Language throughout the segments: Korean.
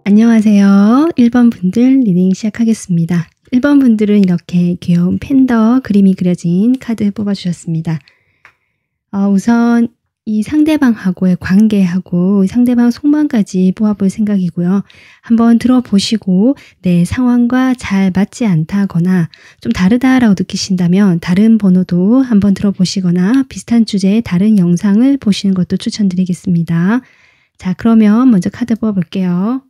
안녕하세요. 1번 분들 리딩 시작하겠습니다. 1번 분들은 이렇게 귀여운 팬더 그림이 그려진 카드 뽑아주셨습니다. 우선 이 상대방하고의 관계하고 상대방 속마음까지 뽑아볼 생각이고요. 한번 들어보시고 내 상황과 잘 맞지 않다거나 좀 다르다라고 느끼신다면 다른 번호도 한번 들어보시거나 비슷한 주제의 다른 영상을 보시는 것도 추천드리겠습니다. 자, 그러면 먼저 카드 뽑아볼게요.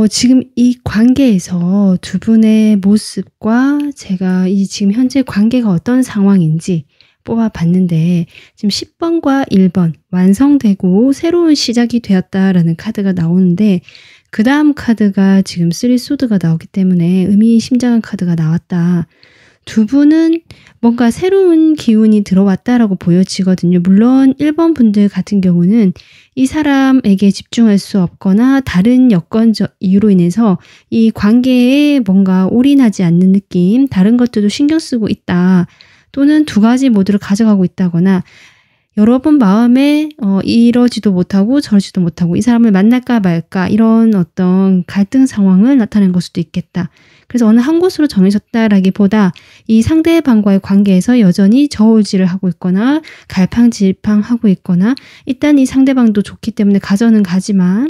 지금 이 관계에서 두 분의 모습과 제가 이 지금 현재 관계가 어떤 상황인지 뽑아봤는데 지금 10번과 1번 완성되고 새로운 시작이 되었다라는 카드가 나오는데 그 다음 카드가 지금 3소드가 나오기 때문에 의미심장한 카드가 나왔다. 두 분은 뭔가 새로운 기운이 들어왔다라고 보여지거든요. 물론 1번 분들 같은 경우는 이 사람에게 집중할 수 없거나 다른 여건적 이유로 인해서 이 관계에 뭔가 올인하지 않는 느낌, 다른 것들도 신경 쓰고 있다. 또는 두 가지 모드를 가져가고 있다거나 여러분 마음에 이러지도 못하고 저러지도 못하고 이 사람을 만날까 말까 이런 어떤 갈등 상황을 나타낸 걸 수도 있겠다. 그래서 어느 한 곳으로 정해졌다라기보다 이 상대방과의 관계에서 여전히 저울질을 하고 있거나 갈팡질팡하고 있거나 일단 이 상대방도 좋기 때문에 가져는 가지만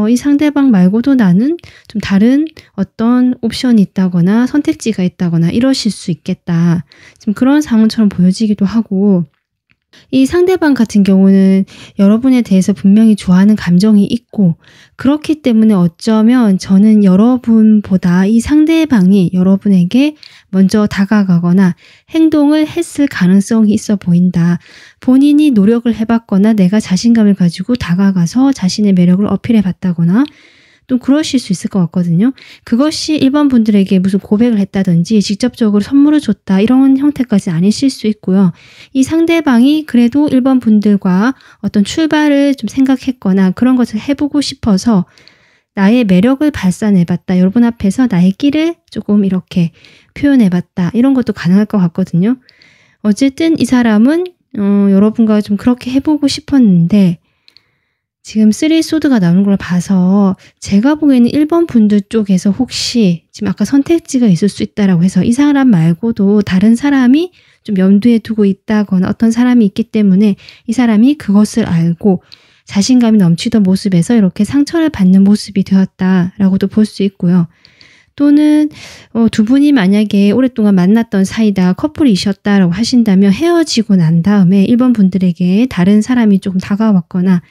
이 상대방 말고도 나는 좀 다른 어떤 옵션이 있다거나 선택지가 있다거나 이러실 수 있겠다. 지금 그런 상황처럼 보여지기도 하고 이 상대방 같은 경우는 여러분에 대해서 분명히 좋아하는 감정이 있고 그렇기 때문에 어쩌면 저는 여러분보다 이 상대방이 여러분에게 먼저 다가가거나 행동을 했을 가능성이 있어 보인다. 본인이 노력을 해봤거나 내가 자신감을 가지고 다가가서 자신의 매력을 어필해봤다거나 또 그러실 수 있을 것 같거든요. 그것이 1번 분들에게 무슨 고백을 했다든지 직접적으로 선물을 줬다 이런 형태까지 아니실 수 있고요. 이 상대방이 그래도 1번 분들과 어떤 출발을 좀 생각했거나 그런 것을 해보고 싶어서 나의 매력을 발산해봤다. 여러분 앞에서 나의 끼를 조금 이렇게 표현해봤다. 이런 것도 가능할 것 같거든요. 어쨌든 이 사람은 여러분과 좀 그렇게 해보고 싶었는데 지금 3소드가 나오는 걸 봐서 제가 보기에는 1번 분들 쪽에서 혹시 지금 아까 선택지가 있을 수 있다라고 해서 이 사람 말고도 다른 사람이 좀 염두에 두고 있다거나 어떤 사람이 있기 때문에 이 사람이 그것을 알고 자신감이 넘치던 모습에서 이렇게 상처를 받는 모습이 되었다라고도 볼 수 있고요. 또는 두 분이 만약에 오랫동안 만났던 사이다 커플이셨다라고 하신다면 헤어지고 난 다음에 1번 분들에게 다른 사람이 조금 다가왔거나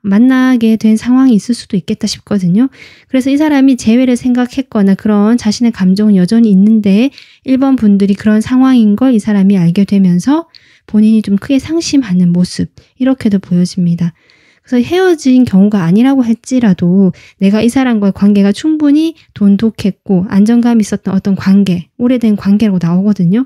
만나게 된 상황이 있을 수도 있겠다 싶거든요. 그래서 이 사람이 재회를 생각했거나 그런 자신의 감정은 여전히 있는데 1번 분들이 그런 상황인 걸 이 사람이 알게 되면서 본인이 좀 크게 상심하는 모습 이렇게도 보여집니다. 그래서 헤어진 경우가 아니라고 할지라도 내가 이 사람과의 관계가 충분히 돈독했고 안정감이 있었던 어떤 관계, 오래된 관계라고 나오거든요.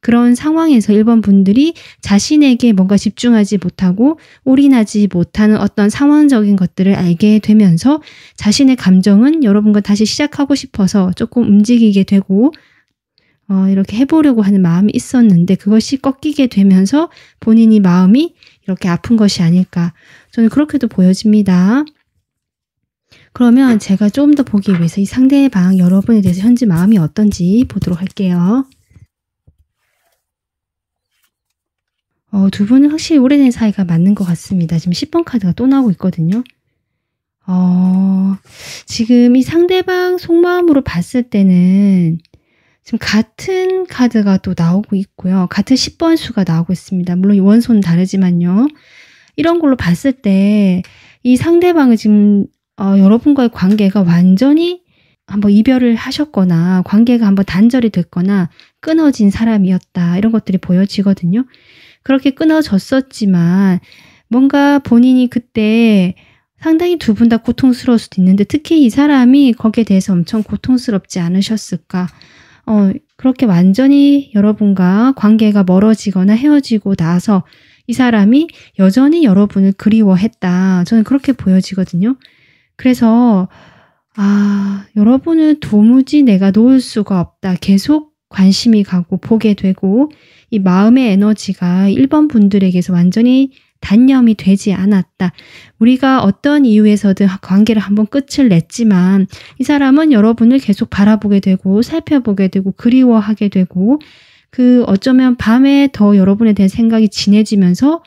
그런 상황에서 1번 분들이 자신에게 뭔가 집중하지 못하고 올인하지 못하는 어떤 상황적인 것들을 알게 되면서 자신의 감정은 여러분과 다시 시작하고 싶어서 조금 움직이게 되고 이렇게 해보려고 하는 마음이 있었는데 그것이 꺾이게 되면서 본인이 마음이 이렇게 아픈 것이 아닐까. 저는 그렇게도 보여집니다. 그러면 제가 좀 더 보기 위해서 이 상대방 여러분에 대해서 현재 마음이 어떤지 보도록 할게요. 두 분은 확실히 오래된 사이가 맞는 것 같습니다. 지금 10번 카드가 또 나오고 있거든요. 지금 이 상대방 속마음으로 봤을 때는 지금 같은 카드가 또 나오고 있고요. 같은 10번 수가 나오고 있습니다. 물론 원소는 다르지만요. 이런 걸로 봤을 때 이 상대방은 지금 여러분과의 관계가 완전히 한번 이별을 하셨거나 관계가 한번 단절이 됐거나 끊어진 사람이었다. 이런 것들이 보여지거든요. 그렇게 끊어졌었지만 뭔가 본인이 그때 상당히 두 분 다 고통스러울 수도 있는데 특히 이 사람이 거기에 대해서 엄청 고통스럽지 않으셨을까. 그렇게 완전히 여러분과 관계가 멀어지거나 헤어지고 나서 이 사람이 여전히 여러분을 그리워했다. 저는 그렇게 보여지거든요. 그래서 여러분을 도무지 내가 놓을 수가 없다. 계속 관심이 가고 보게 되고 이 마음의 에너지가 1번 분들에게서 완전히 단념이 되지 않았다. 우리가 어떤 이유에서든 관계를 한번 끝을 냈지만 이 사람은 여러분을 계속 바라보게 되고 살펴보게 되고 그리워하게 되고 어쩌면 밤에 더 여러분에 대한 생각이 진해지면서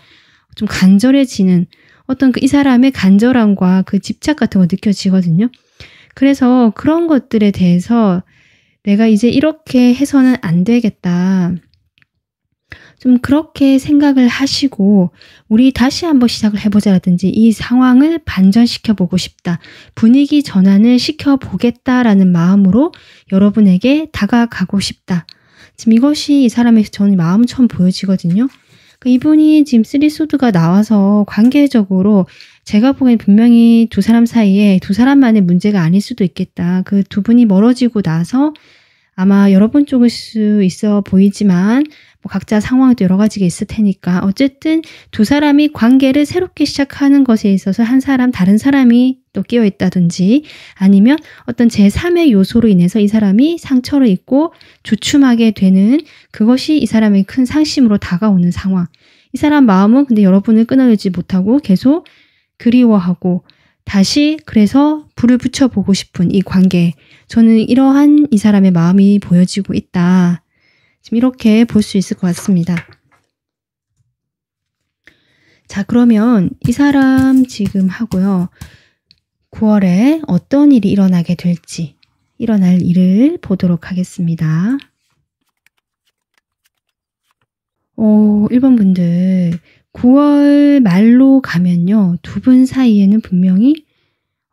좀 간절해지는 어떤 이 사람의 간절함과 그 집착 같은 거 느껴지거든요. 그래서 그런 것들에 대해서 내가 이제 이렇게 해서는 안 되겠다. 좀 그렇게 생각을 하시고 우리 다시 한번 시작을 해보자라든지 이 상황을 반전시켜보고 싶다. 분위기 전환을 시켜보겠다라는 마음으로 여러분에게 다가가고 싶다. 지금 이것이 이 사람의 저는 마음 처음 보여지거든요. 이분이 지금 3소드가 나와서 관계적으로 제가 보기엔 분명히 두 사람 사이에 두 사람만의 문제가 아닐 수도 있겠다. 그 두 분이 멀어지고 나서 아마 여러분 쪽일 수 있어 보이지만 뭐 각자 상황도 여러 가지가 있을 테니까 어쨌든 두 사람이 관계를 새롭게 시작하는 것에 있어서 한 사람 다른 사람이 또 끼어 있다든지 아니면 어떤 제3의 요소로 인해서 이 사람이 상처를 입고 주춤하게 되는 그것이 이 사람의 큰 상심으로 다가오는 상황. 이 사람 마음은 근데 여러분을 끊어내지 못하고 계속 그리워하고 다시 그래서 불을 붙여보고 싶은 이 관계. 저는 이러한 이 사람의 마음이 보여지고 있다. 지금 이렇게 볼 수 있을 것 같습니다. 자, 그러면 이 사람 지금 하고요. 9월에 어떤 일이 일어나게 될지, 일어날 일을 보도록 하겠습니다. 1번 분들 9월 말로 가면요. 두 분 사이에는 분명히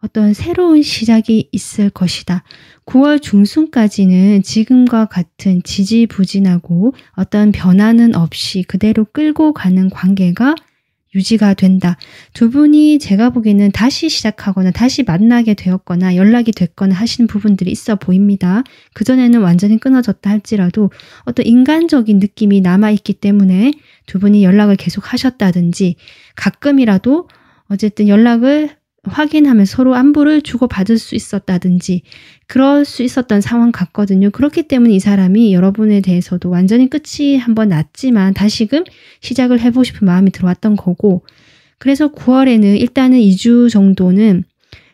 어떤 새로운 시작이 있을 것이다. 9월 중순까지는 지금과 같은 지지부진하고 어떤 변화는 없이 그대로 끌고 가는 관계가 유지가 된다. 두 분이 제가 보기에는 다시 시작하거나 다시 만나게 되었거나 연락이 됐거나 하시는 부분들이 있어 보입니다. 그전에는 완전히 끊어졌다 할지라도 어떤 인간적인 느낌이 남아있기 때문에 두 분이 연락을 계속 하셨다든지 가끔이라도 어쨌든 연락을 확인하면 서로 안부를 주고받을 수 있었다든지 그럴 수 있었던 상황 같거든요. 그렇기 때문에 이 사람이 여러분에 대해서도 완전히 끝이 한번 났지만 다시금 시작을 해보고 싶은 마음이 들어왔던 거고 그래서 9월에는 일단은 2주 정도는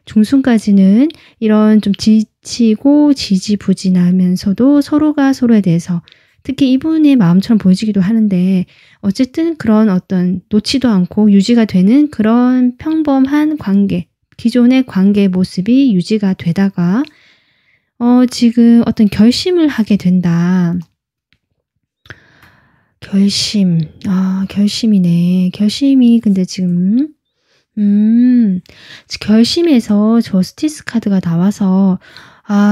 중순까지는 이런 좀 지치고 지지부진하면서도 서로가 서로에 대해서 특히 이분의 마음처럼 보여지기도 하는데 어쨌든 그런 어떤 놓지도 않고 유지가 되는 그런 평범한 관계, 기존의 관계 모습이 유지가 되다가 지금 어떤 결심을 하게 된다. 결심이네. 결심이 근데 지금 결심에서 저스티스 카드가 나와서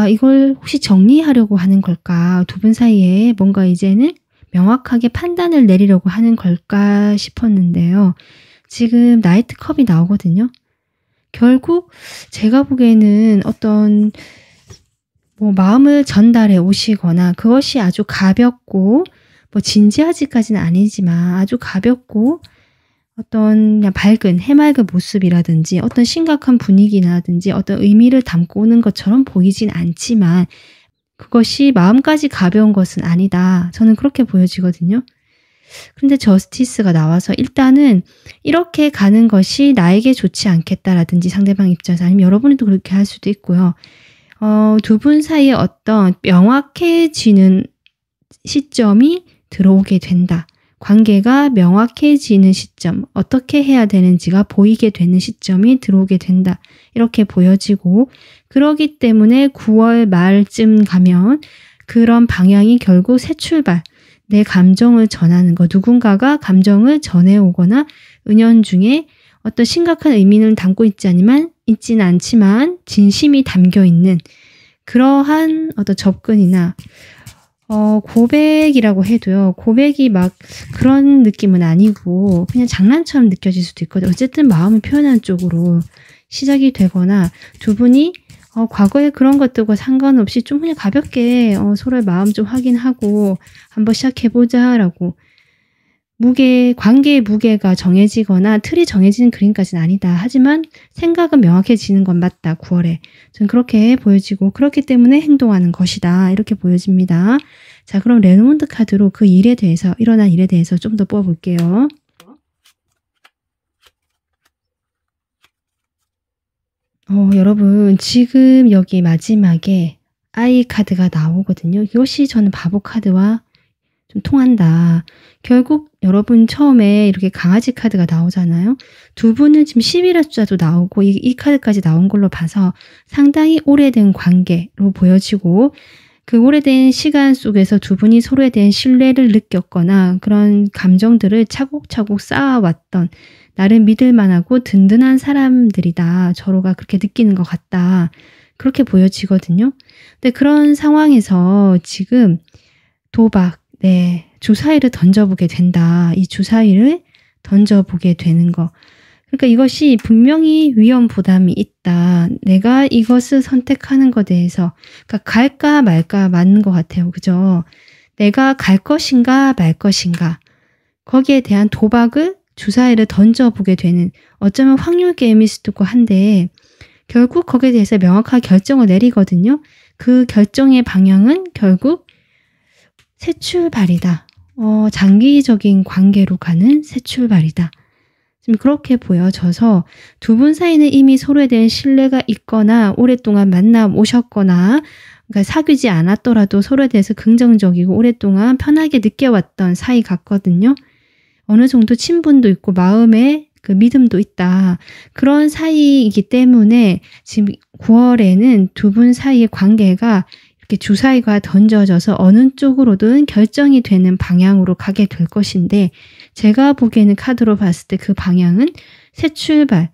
이걸 혹시 정리하려고 하는 걸까? 두 분 사이에 뭔가 이제는 명확하게 판단을 내리려고 하는 걸까 싶었는데요. 지금 나이트 컵이 나오거든요. 결국 제가 보기에는 어떤 마음을 전달해 오시거나 그것이 아주 가볍고 진지하지까지는 아니지만 아주 가볍고 어떤 그냥 밝은 해맑은 모습이라든지 어떤 심각한 분위기라든지 어떤 의미를 담고 오는 것처럼 보이진 않지만 그것이 마음까지 가벼운 것은 아니다. 저는 그렇게 보여지거든요. 근데 저스티스가 나와서 일단은 이렇게 가는 것이 나에게 좋지 않겠다라든지 상대방 입장에서 아니면 여러분도 그렇게 할 수도 있고요. 두 분 사이에 어떤 명확해지는 시점이 들어오게 된다. 관계가 명확해지는 시점, 어떻게 해야 되는지가 보이게 되는 시점이 들어오게 된다. 이렇게 보여지고 그러기 때문에 9월 말쯤 가면 그런 방향이 결국 새 출발, 내 감정을 전하는 것, 누군가가 감정을 전해오거나 은연중에 어떤 심각한 의미를 담고 있지는 않지만 진심이 담겨있는 그러한 어떤 접근이나 고백이라고 해도요. 고백이 막 그런 느낌은 아니고 그냥 장난처럼 느껴질 수도 있거든요. 어쨌든 마음을 표현하는 쪽으로 시작이 되거나 두 분이 과거에 그런 것들과 상관없이 좀 그냥 가볍게 서로의 마음 좀 확인하고 한번 시작해보자 라고 관계의 무게가 정해지거나 틀이 정해지는 그림까지는 아니다. 하지만 생각은 명확해지는 건 맞다. 9월에. 저는 그렇게 보여지고 그렇기 때문에 행동하는 것이다. 이렇게 보여집니다. 자, 그럼 레노몬드 카드로 그 일에 대해서 일어난 일에 대해서 좀 더 뽑아볼게요. 여러분 지금 여기 마지막에 아이 카드가 나오거든요. 이것이 저는 바보 카드와 좀 통한다. 결국 여러분 처음에 이렇게 강아지 카드가 나오잖아요. 두 분은 지금 11화 숫자도 나오고 이 카드까지 나온 걸로 봐서 상당히 오래된 관계로 보여지고 그 오래된 시간 속에서 두 분이 서로에 대한 신뢰를 느꼈거나 그런 감정들을 차곡차곡 쌓아왔던 나를 믿을 만하고 든든한 사람들이다. 서로가 그렇게 느끼는 것 같다. 그렇게 보여지거든요. 근데 그런 상황에서 지금 도박, 주사위를 던져보게 된다. 이 주사위를 던져보게 되는 거. 그러니까 이것이 분명히 위험 부담이 있다. 내가 이것을 선택하는 것에 대해서 그러니까 갈까 말까 맞는 것 같아요. 그죠? 내가 갈 것인가 말 것인가. 거기에 대한 도박을 주사위를 던져보게 되는 어쩌면 확률 게임일 수도 있고 한데 결국 거기에 대해서 명확하게 결정을 내리거든요. 그 결정의 방향은 결국 새 출발이다. 장기적인 관계로 가는 새 출발이다. 지금 그렇게 보여져서 두 분 사이는 이미 서로에 대한 신뢰가 있거나 오랫동안 만나 오셨거나 그러니까 사귀지 않았더라도 서로에 대해서 긍정적이고 오랫동안 편하게 느껴왔던 사이 같거든요. 어느 정도 친분도 있고 마음에 그 믿음도 있다. 그런 사이이기 때문에 지금 9월에는 두 분 사이의 관계가 이렇게 주사위가 던져져서 어느 쪽으로든 결정이 되는 방향으로 가게 될 것인데 제가 보기에는 카드로 봤을 때 그 방향은 새 출발,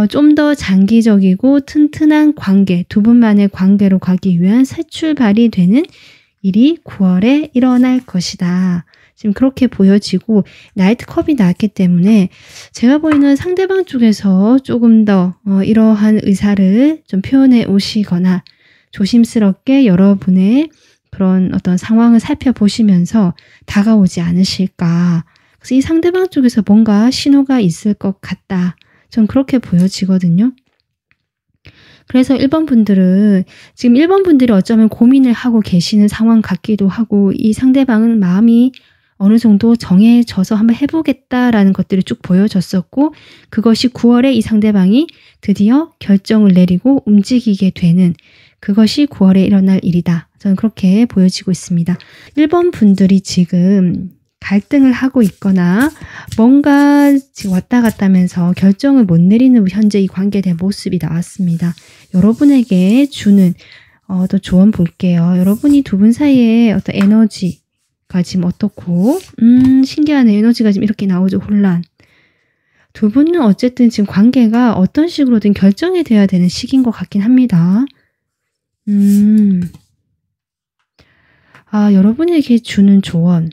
좀 더 장기적이고 튼튼한 관계, 두 분만의 관계로 가기 위한 새 출발이 되는 일이 9월에 일어날 것이다. 지금 그렇게 보여지고 나이트컵이 나왔기 때문에 제가 보이는 상대방 쪽에서 조금 더 이러한 의사를 좀 표현해 오시거나 조심스럽게 여러분의 그런 어떤 상황을 살펴보시면서 다가오지 않으실까. 그래서 이 상대방 쪽에서 뭔가 신호가 있을 것 같다. 전 그렇게 보여지거든요. 그래서 1번 분들은 지금 1번 분들이 어쩌면 고민을 하고 계시는 상황 같기도 하고 이 상대방은 마음이 어느 정도 정해져서 한번 해보겠다라는 것들이 쭉 보여졌었고 그것이 9월에 이 상대방이 드디어 결정을 내리고 움직이게 되는 그것이 9월에 일어날 일이다. 저는 그렇게 보여지고 있습니다. 1번 분들이 지금 갈등을 하고 있거나 뭔가 지금 왔다 갔다 하면서 결정을 못 내리는 현재 이 관계에 대한 모습이 나왔습니다. 여러분에게 주는 또 조언 볼게요. 여러분이 두 분 사이에 어떤 에너지가 지금 어떻고 신기하네. 에너지가 지금 이렇게 나오죠. 혼란. 두 분은 어쨌든 지금 관계가 어떤 식으로든 결정이 돼야 되는 시기인 것 같긴 합니다. 여러분에게 주는 조언.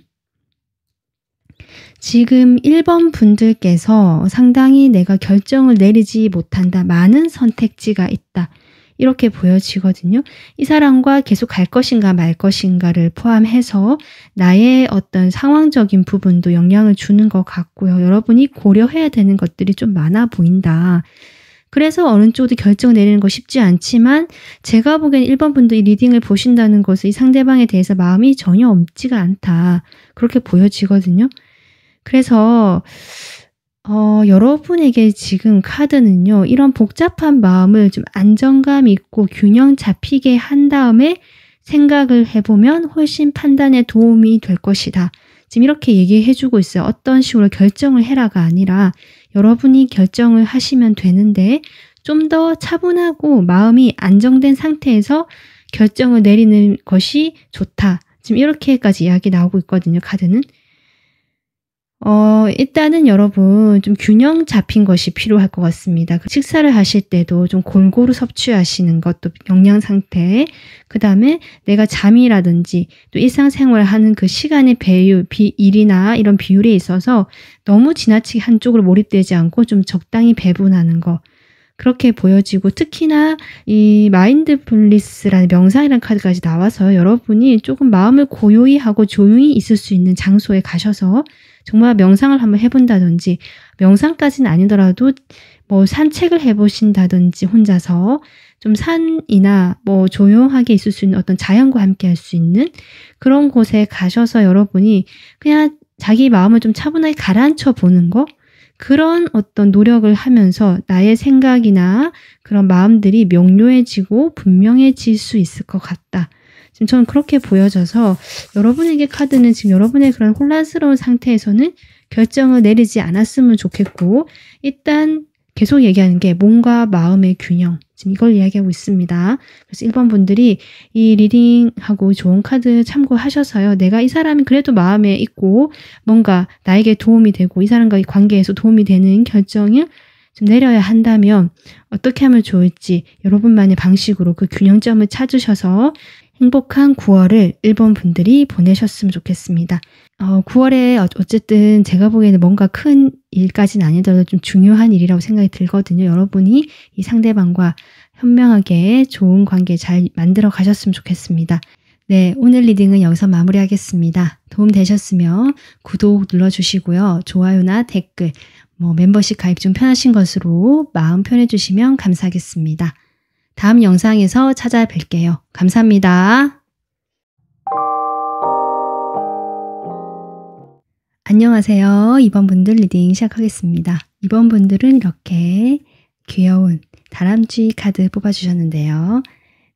지금 1번 분들께서 상당히 내가 결정을 내리지 못한다. 많은 선택지가 있다. 이렇게 보여지거든요. 이 사람과 계속 갈 것인가 말 것인가를 포함해서 나의 어떤 상황적인 부분도 영향을 주는 것 같고요. 여러분이 고려해야 되는 것들이 좀 많아 보인다. 그래서 어느 쪽도 결정 내리는 거 쉽지 않지만 제가 보기엔 1번 분도 이 리딩을 보신다는 것은 이 상대방에 대해서 마음이 전혀 없지가 않다. 그렇게 보여지거든요. 그래서 여러분에게 지금 카드는요. 이런 복잡한 마음을 좀 안정감 있고 균형 잡히게 한 다음에 생각을 해보면 훨씬 판단에 도움이 될 것이다. 지금 이렇게 얘기해주고 있어요. 어떤 식으로 결정을 해라가 아니라 여러분이 결정을 하시면 되는데 좀 더 차분하고 마음이 안정된 상태에서 결정을 내리는 것이 좋다. 지금 이렇게까지 이야기 나오고 있거든요. 카드는. 일단은 여러분 좀 균형 잡힌 것이 필요할 것 같습니다. 식사를 하실 때도 좀 골고루 섭취하시는 것도 영양 상태, 그 다음에 내가 잠이라든지 또 일상생활 하는 그 시간의 배율, 일이나 이런 비율에 있어서 너무 지나치게 한쪽으로 몰입되지 않고 좀 적당히 배분하는 거. 그렇게 보여지고 특히나 이 마인드풀리스라는 명상이라는 카드까지 나와서 여러분이 조금 마음을 고요히 하고 조용히 있을 수 있는 장소에 가셔서 정말 명상을 한번 해본다든지 명상까지는 아니더라도 뭐 산책을 해보신다든지 혼자서 좀 산이나 뭐 조용하게 있을 수 있는 어떤 자연과 함께 할 수 있는 그런 곳에 가셔서 여러분이 그냥 자기 마음을 좀 차분하게 가라앉혀 보는 거 그런 어떤 노력을 하면서 나의 생각이나 그런 마음들이 명료해지고 분명해질 수 있을 것 같다. 지금 저는 그렇게 보여져서 여러분에게 카드는 지금 여러분의 그런 혼란스러운 상태에서는 결정을 내리지 않았으면 좋겠고, 일단 계속 얘기하는 게 몸과 마음의 균형, 지금 이걸 이야기하고 있습니다. 그래서 1번 분들이 이 리딩하고 좋은 카드 참고하셔서요. 내가 이 사람이 그래도 마음에 있고 뭔가 나에게 도움이 되고 이 사람과의 관계에서 도움이 되는 결정을 좀 내려야 한다면 어떻게 하면 좋을지 여러분만의 방식으로 그 균형점을 찾으셔서 행복한 9월을 1번 분들이 보내셨으면 좋겠습니다. 9월에 어쨌든 제가 보기에는 뭔가 큰 일까지는 아니더라도 좀 중요한 일이라고 생각이 들거든요. 여러분이 이 상대방과 현명하게 좋은 관계 잘 만들어 가셨으면 좋겠습니다. 네, 오늘 리딩은 여기서 마무리하겠습니다. 도움 되셨으면 구독 눌러주시고요. 좋아요나 댓글, 멤버십 가입 좀 편하신 것으로 마음 편해주시면 감사하겠습니다. 다음 영상에서 찾아뵐게요. 감사합니다. 안녕하세요. 2번 분들 리딩 시작하겠습니다. 2번 분들은 이렇게 귀여운 다람쥐 카드 뽑아주셨는데요.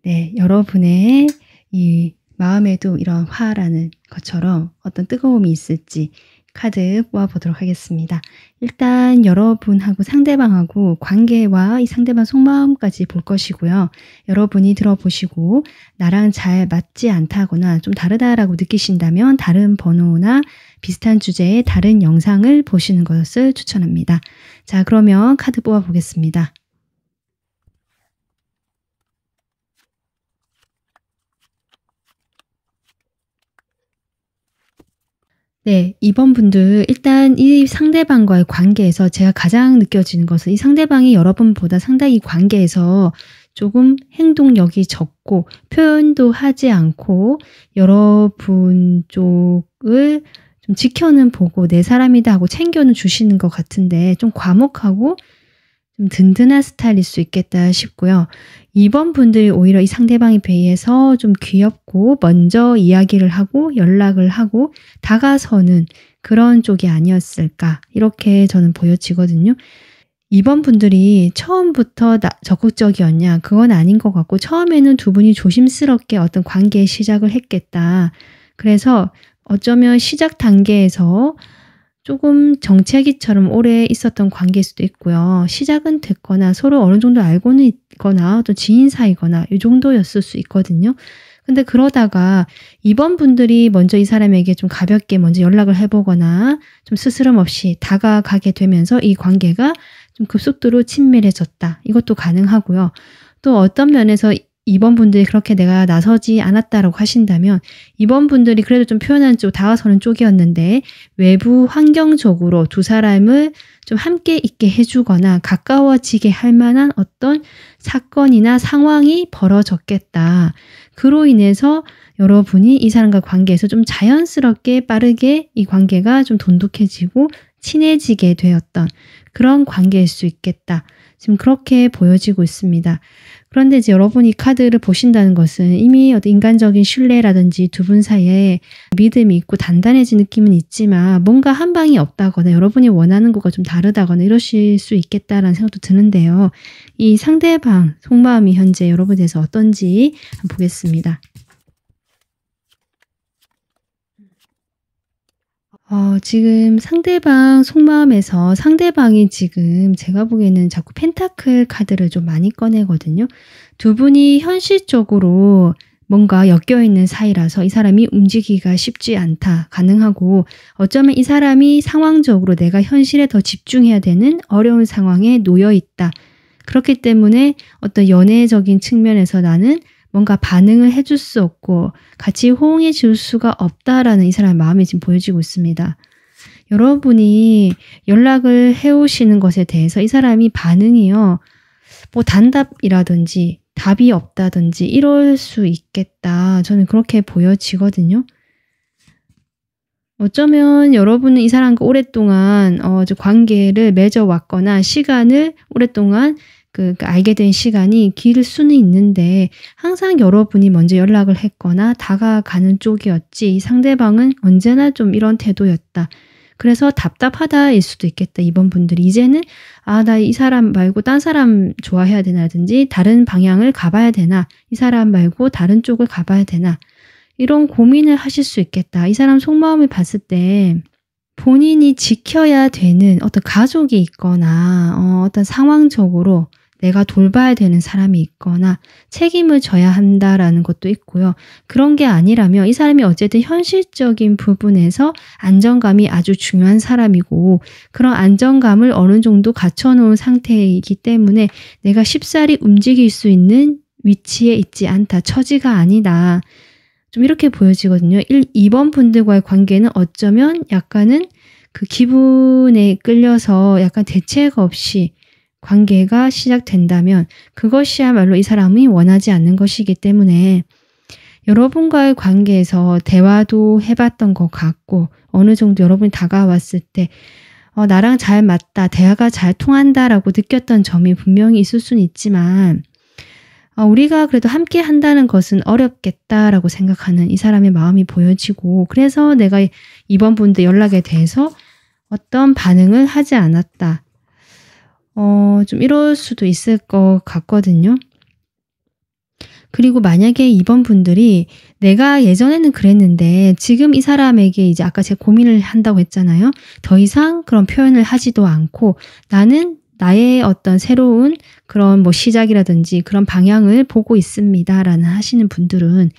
네, 여러분의 이 마음에도 이런 화라는 것처럼 어떤 뜨거움이 있을지 카드 뽑아보도록 하겠습니다. 일단 여러분하고 상대방하고 관계와 이 상대방 속마음까지 볼 것이고요. 여러분이 들어보시고 나랑 잘 맞지 않다거나 좀 다르다라고 느끼신다면 다른 번호나 비슷한 주제의 다른 영상을 보시는 것을 추천합니다. 자, 그러면 카드 뽑아보겠습니다. 네, 2번 분들 일단 이 상대방과의 관계에서 제가 가장 느껴지는 것은 이 상대방이 여러분보다 상당히 관계에서 조금 행동력이 적고 표현도 하지 않고 여러분 쪽을 좀 지켜는 보고 내 사람이다 하고 챙겨는 주시는 것 같은데 좀 과묵하고 좀 든든한 스타일일 수 있겠다 싶고요. 2번 분들이 오히려 이 상대방에 비해서 좀 귀엽고 먼저 이야기를 하고 연락을 하고 다가서는 그런 쪽이 아니었을까 이렇게 저는 보여지거든요. 2번 분들이 처음부터 적극적이었냐 그건 아닌 것 같고 처음에는 두 분이 조심스럽게 어떤 관계의 시작을 했겠다. 그래서 어쩌면 시작 단계에서 조금 정체기처럼 오래 있었던 관계일 수도 있고요. 시작은 됐거나 서로 어느 정도 알고는 있거나 또 지인 사이거나 이 정도였을 수 있거든요. 근데 그러다가 2번 분들이 먼저 이 사람에게 좀 가볍게 먼저 연락을 해보거나 좀 스스럼 없이 다가가게 되면서 이 관계가 좀 급속도로 친밀해졌다. 이것도 가능하고요. 또 어떤 면에서 2번 분들이 그렇게 내가 나서지 않았다라고 하신다면 2번 분들이 그래도 좀 표현하는 쪽, 다가서는 쪽이었는데 외부 환경적으로 두 사람을 좀 함께 있게 해주거나 가까워지게 할 만한 어떤 사건이나 상황이 벌어졌겠다. 그로 인해서 여러분이 이 사람과 관계에서 좀 자연스럽게 빠르게 이 관계가 좀 돈독해지고 친해지게 되었던 그런 관계일 수 있겠다. 지금 그렇게 보여지고 있습니다. 그런데 이제 여러분이 이 카드를 보신다는 것은 이미 어떤 인간적인 신뢰라든지 두 분 사이에 믿음이 있고 단단해진 느낌은 있지만 뭔가 한 방이 없다거나 여러분이 원하는 것과 좀 다르다거나 이러실 수 있겠다라는 생각도 드는데요. 이 상대방 속마음이 현재 여러분에 대해서 어떤지 한번 보겠습니다. 지금 상대방 속마음에서 상대방이 지금 제가 보기에는 자꾸 펜타클 카드를 좀 많이 꺼내거든요. 두 분이 현실적으로 뭔가 엮여있는 사이라서 이 사람이 움직이기가 쉽지 않다. 가능하고 어쩌면 이 사람이 상황적으로 내가 현실에 더 집중해야 되는 어려운 상황에 놓여있다. 그렇기 때문에 어떤 연애적인 측면에서 나는 뭔가 반응을 해줄 수 없고 같이 호응해 줄 수가 없다라는 이 사람의 마음이 지금 보여지고 있습니다. 여러분이 연락을 해오시는 것에 대해서 이 사람이 반응이요. 단답이라든지 답이 없다든지 이럴 수 있겠다. 저는 그렇게 보여지거든요. 어쩌면 여러분은 이 사람과 오랫동안 관계를 맺어왔거나 시간을 오랫동안 알게 된 시간이 길 수는 있는데 항상 여러분이 먼저 연락을 했거나 다가가는 쪽이었지 이 상대방은 언제나 좀 이런 태도였다. 그래서 답답하다일 수도 있겠다. 이번 분들이 이제는 나 이 사람 말고 딴 사람 좋아해야 되나든지 다른 방향을 가봐야 되나, 이 사람 말고 다른 쪽을 가봐야 되나, 이런 고민을 하실 수 있겠다. 이 사람 속마음을 봤을 때 본인이 지켜야 되는 어떤 가족이 있거나 어떤 상황적으로 내가 돌봐야 되는 사람이 있거나 책임을 져야 한다라는 것도 있고요. 그런 게 아니라면 이 사람이 어쨌든 현실적인 부분에서 안정감이 아주 중요한 사람이고, 그런 안정감을 어느 정도 갖춰놓은 상태이기 때문에 내가 쉽사리 움직일 수 있는 위치에 있지 않다. 처지가 아니다. 좀 이렇게 보여지거든요. 2번 분들과의 관계는 어쩌면 약간은 그 기분에 끌려서 약간 대책 없이 관계가 시작된다면 그것이야말로 이 사람이 원하지 않는 것이기 때문에 여러분과의 관계에서 대화도 해봤던 것 같고, 어느 정도 여러분이 다가왔을 때 나랑 잘 맞다, 대화가 잘 통한다라고 느꼈던 점이 분명히 있을 수는 있지만 우리가 그래도 함께 한다는 것은 어렵겠다라고 생각하는 이 사람의 마음이 보여지고, 그래서 내가 이번 분들 연락에 대해서 어떤 반응을 하지 않았다. 좀 이럴 수도 있을 것 같거든요. 그리고 만약에 이번 분들이 내가 예전에는 그랬는데 지금 이 사람에게 이제 아까 제가 고민을 한다고 했잖아요. 더 이상 그런 표현을 하지도 않고 나는 나의 어떤 새로운 그런 시작이라든지 그런 방향을 보고 있습니다라는 하시는 분들은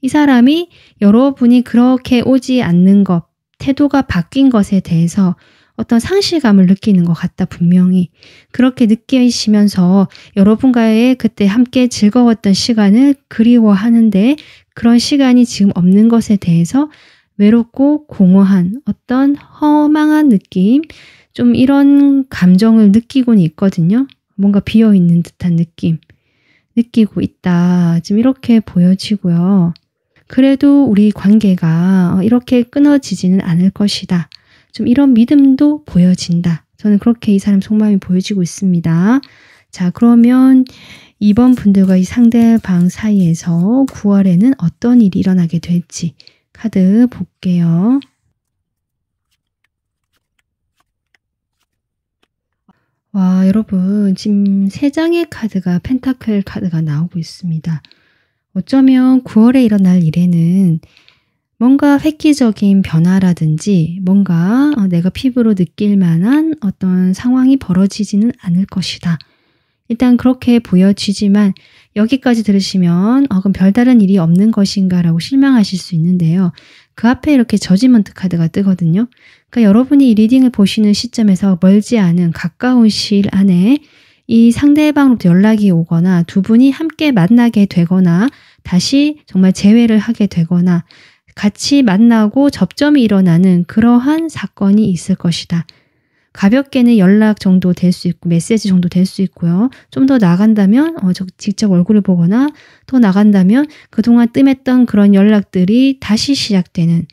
이 사람이 여러분이 그렇게 오지 않는 것, 태도가 바뀐 것에 대해서 어떤 상실감을 느끼는 것 같다. 분명히 그렇게 느끼시면서 여러분과의 그때 함께 즐거웠던 시간을 그리워하는데 그런 시간이 지금 없는 것에 대해서 외롭고 공허한 어떤 허망한 느낌, 좀 이런 감정을 느끼고는 있거든요. 뭔가 비어있는 듯한 느낌 느끼고 있다. 지금 이렇게 보여지고요. 그래도 우리 관계가 이렇게 끊어지지는 않을 것이다. 좀 이런 믿음도 보여진다. 저는 그렇게 이 사람 속마음이 보여지고 있습니다. 자, 그러면 2번 분들과 이 상대방 사이에서 9월에는 어떤 일이 일어나게 될지 카드 볼게요. 와, 여러분 지금 3장의 카드가 펜타클 카드가 나오고 있습니다. 어쩌면 9월에 일어날 일에는 뭔가 획기적인 변화라든지 뭔가 내가 피부로 느낄 만한 어떤 상황이 벌어지지는 않을 것이다. 일단 그렇게 보여지지만 여기까지 들으시면 그럼 별다른 일이 없는 것인가 라고 실망하실 수 있는데요. 그 앞에 이렇게 저지먼트 카드가 뜨거든요. 그러니까 여러분이 이 리딩을 보시는 시점에서 멀지 않은 가까운 시일 안에 이 상대방으로부터 연락이 오거나 두 분이 함께 만나게 되거나 다시 정말 재회를 하게 되거나 같이 만나고 접점이 일어나는 그러한 사건이 있을 것이다. 가볍게는 연락 정도 될 수 있고 메시지 정도 될 수 있고요. 좀 더 나간다면 직접 얼굴을 보거나 더 나간다면 그동안 뜸했던 그런 연락들이 다시 시작되는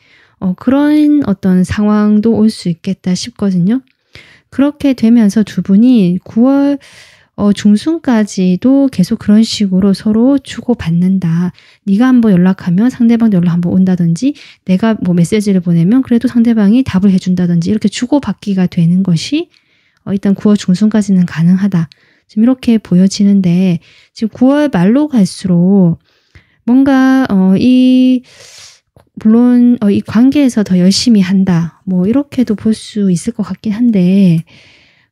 그런 어떤 상황도 올 수 있겠다 싶거든요. 그렇게 되면서 두 분이 9월 중순까지도 계속 그런 식으로 서로 주고받는다. 네가 한번 연락하면 상대방도 연락 한번 온다든지 내가 메시지를 보내면 그래도 상대방이 답을 해준다든지 이렇게 주고받기가 되는 것이 일단 9월 중순까지는 가능하다. 지금 이렇게 보여지는데 지금 9월 말로 갈수록 뭔가 물론 이 관계에서 더 열심히 한다. 이렇게도 볼 수 있을 것 같긴 한데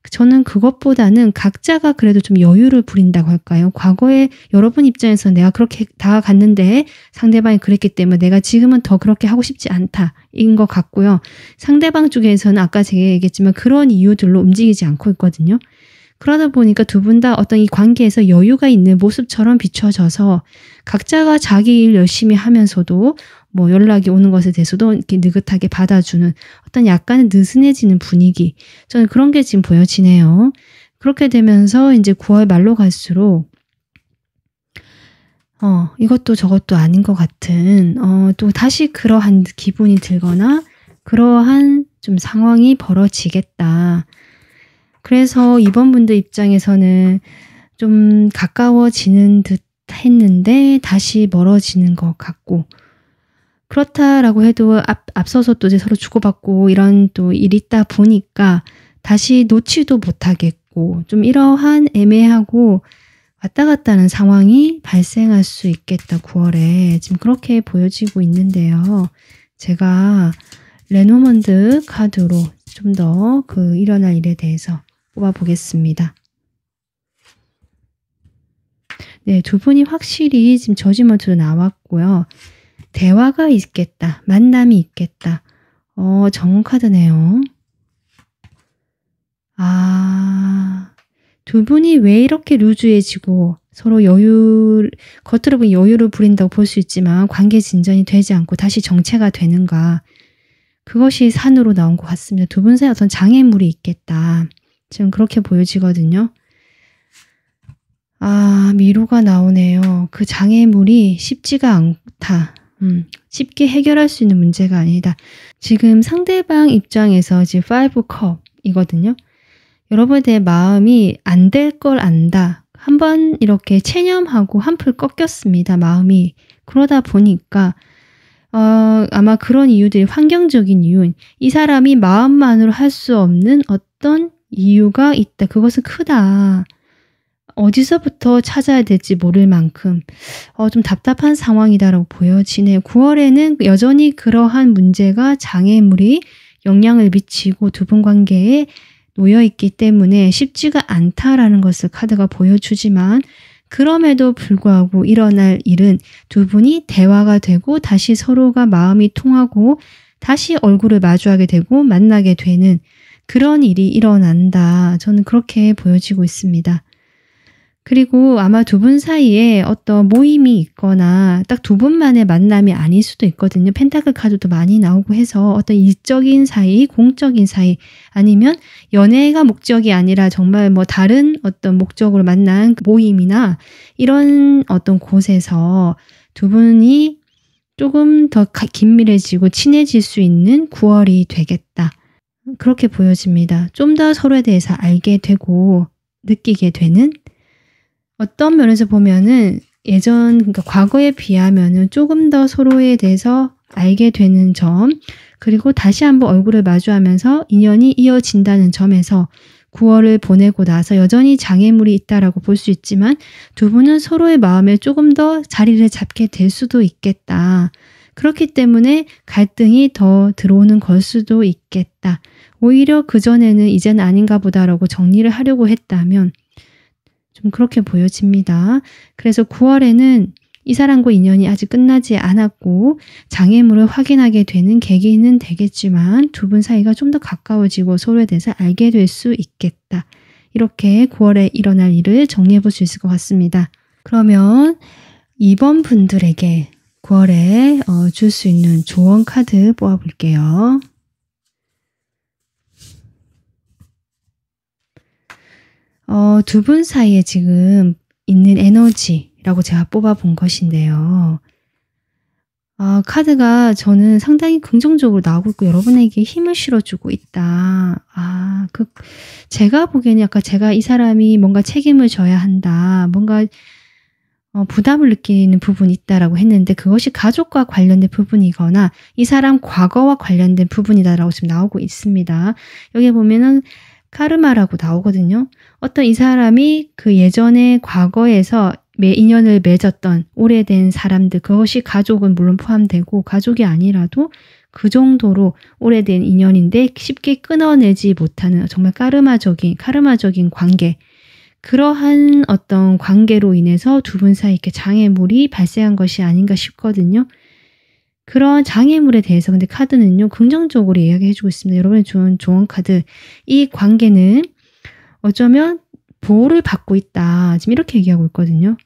저는 그것보다는 각자가 그래도 좀 여유를 부린다고 할까요? 과거에 여러분 입장에서 내가 그렇게 다가갔는데 상대방이 그랬기 때문에 내가 지금은 더 그렇게 하고 싶지 않다. 인 것 같고요. 상대방 쪽에서는 아까 제가 얘기했지만 그런 이유들로 움직이지 않고 있거든요. 그러다 보니까 두 분 다 어떤 이 관계에서 여유가 있는 모습처럼 비춰져서 각자가 자기 일 열심히 하면서도 연락이 오는 것에 대해서도 이렇게 느긋하게 받아주는 어떤 약간은 느슨해지는 분위기. 저는 그런 게 지금 보여지네요. 그렇게 되면서 이제 9월 말로 갈수록 이것도 저것도 아닌 것 같은 또 다시 그러한 기분이 들거나 그러한 좀 상황이 벌어지겠다. 그래서 이번 분들 입장에서는 좀 가까워지는 듯 했는데 다시 멀어지는 것 같고 그렇다라고 해도 앞서서 또 이제 서로 주고받고 이런 또 일이 있다 보니까 다시 놓지도 못하겠고 좀 이러한 애매하고 왔다 갔다 하는 상황이 발생할 수 있겠다. 9월에 지금 그렇게 보여지고 있는데요. 제가 레노먼드 카드로 좀 더 그 일어날 일에 대해서 뽑아보겠습니다. 네, 두 분이 확실히 지금 저지먼트로 나왔고요. 대화가 있겠다. 만남이 있겠다. 정원 카드네요. 두 분이 왜 이렇게 루즈해지고 서로 겉으로 보면 여유를 부린다고 볼 수 있지만 관계 진전이 되지 않고 다시 정체가 되는가. 그것이 산으로 나온 것 같습니다. 두 분 사이에 어떤 장애물이 있겠다. 지금 그렇게 보여지거든요. 미로가 나오네요. 그 장애물이 쉽지가 않다. 쉽게 해결할 수 있는 문제가 아니다. 지금 상대방 입장에서 지금 5컵이거든요. 여러분에 대해 마음이 안 될 걸 안다. 한번 이렇게 체념하고 한풀 꺾였습니다. 마음이. 그러다 보니까 아마 그런 이유들이 환경적인 이유인 이 사람이 마음만으로 할 수 없는 어떤 이유가 있다. 그것은 크다. 어디서부터 찾아야 될지 모를 만큼 좀 답답한 상황이다라고 보여지네요. 9월에는 여전히 그러한 문제가 장애물이 영향을 미치고 두 분 관계에 놓여있기 때문에 쉽지가 않다라는 것을 카드가 보여주지만 그럼에도 불구하고 일어날 일은 두 분이 대화가 되고 다시 서로가 마음이 통하고 다시 얼굴을 마주하게 되고 만나게 되는 그런 일이 일어난다. 저는 그렇게 보여지고 있습니다. 그리고 아마 두 분 사이에 어떤 모임이 있거나 딱 두 분만의 만남이 아닐 수도 있거든요. 펜타클 카드도 많이 나오고 해서 어떤 일적인 사이, 공적인 사이 아니면 연애가 목적이 아니라 정말 뭐 다른 어떤 목적으로 만난 모임이나 이런 어떤 곳에서 두 분이 조금 더 긴밀해지고 친해질 수 있는 9월이 되겠다. 그렇게 보여집니다. 좀 더 서로에 대해서 알게 되고 느끼게 되는 어떤 면에서 보면은 그러니까 과거에 비하면은 조금 더 서로에 대해서 알게 되는 점, 그리고 다시 한번 얼굴을 마주하면서 인연이 이어진다는 점에서 9월을 보내고 나서 여전히 장애물이 있다라고 볼 수 있지만 두 분은 서로의 마음에 조금 더 자리를 잡게 될 수도 있겠다. 그렇기 때문에 갈등이 더 들어오는 걸 수도 있겠다. 오히려 그전에는 이제는 아닌가 보다라고 정리를 하려고 했다면 좀 그렇게 보여집니다. 그래서 9월에는 이 사람과 인연이 아직 끝나지 않았고 장애물을 확인하게 되는 계기는 되겠지만 두 분 사이가 좀 더 가까워지고 서로에 대해서 알게 될 수 있겠다. 이렇게 9월에 일어날 일을 정리해 볼 수 있을 것 같습니다. 그러면 2번 분들에게 9월에 줄 수 있는 조언 카드 뽑아볼게요. 두 분 사이에 지금 있는 에너지라고 제가 뽑아본 것인데요. 카드가 저는 상당히 긍정적으로 나오고 있고 여러분에게 힘을 실어주고 있다. 제가 보기에는 약간 제가 이 사람이 뭔가 책임을 져야 한다. 뭔가 부담을 느끼는 부분이 있다라고 했는데 그것이 가족과 관련된 부분이거나 이 사람 과거와 관련된 부분이다라고 지금 나오고 있습니다. 여기 보면은 카르마라고 나오거든요. 어떤 이 사람이 그 예전에 과거에서 인연을 맺었던 오래된 사람들, 그것이 가족은 물론 포함되고 가족이 아니라도 그 정도로 오래된 인연인데 쉽게 끊어내지 못하는 정말 카르마적인 관계, 그러한 어떤 관계로 인해서 두 분 사이 이렇게 장애물이 발생한 것이 아닌가 싶거든요. 그런 장애물에 대해서 근데 카드는요 긍정적으로 이야기해주고 있습니다. 여러분의 좋은 조언 카드, 이 관계는 어쩌면 보호를 받고 있다. 지금 이렇게 얘기하고 있거든요.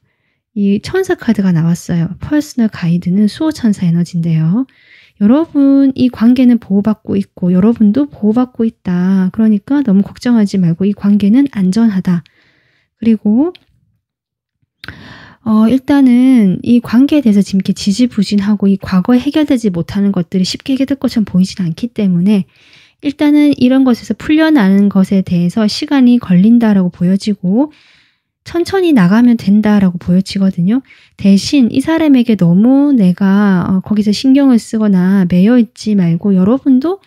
이 천사 카드가 나왔어요. 퍼스널 가이드는 수호천사 에너지인데요. 여러분 이 관계는 보호받고 있고 여러분도 보호받고 있다. 그러니까 너무 걱정하지 말고 이 관계는 안전하다. 그리고 일단은 이 관계에 대해서 지금 이렇게 지지부진하고 이 과거에 해결되지 못하는 것들이 쉽게 해결될 것처럼 보이진 않기 때문에 일단은 이런 것에서 풀려나는 것에 대해서 시간이 걸린다라고 보여지고 천천히 나가면 된다라고 보여지거든요. 대신 이 사람에게 너무 내가 거기서 신경을 쓰거나 매여 있지 말고 여러분도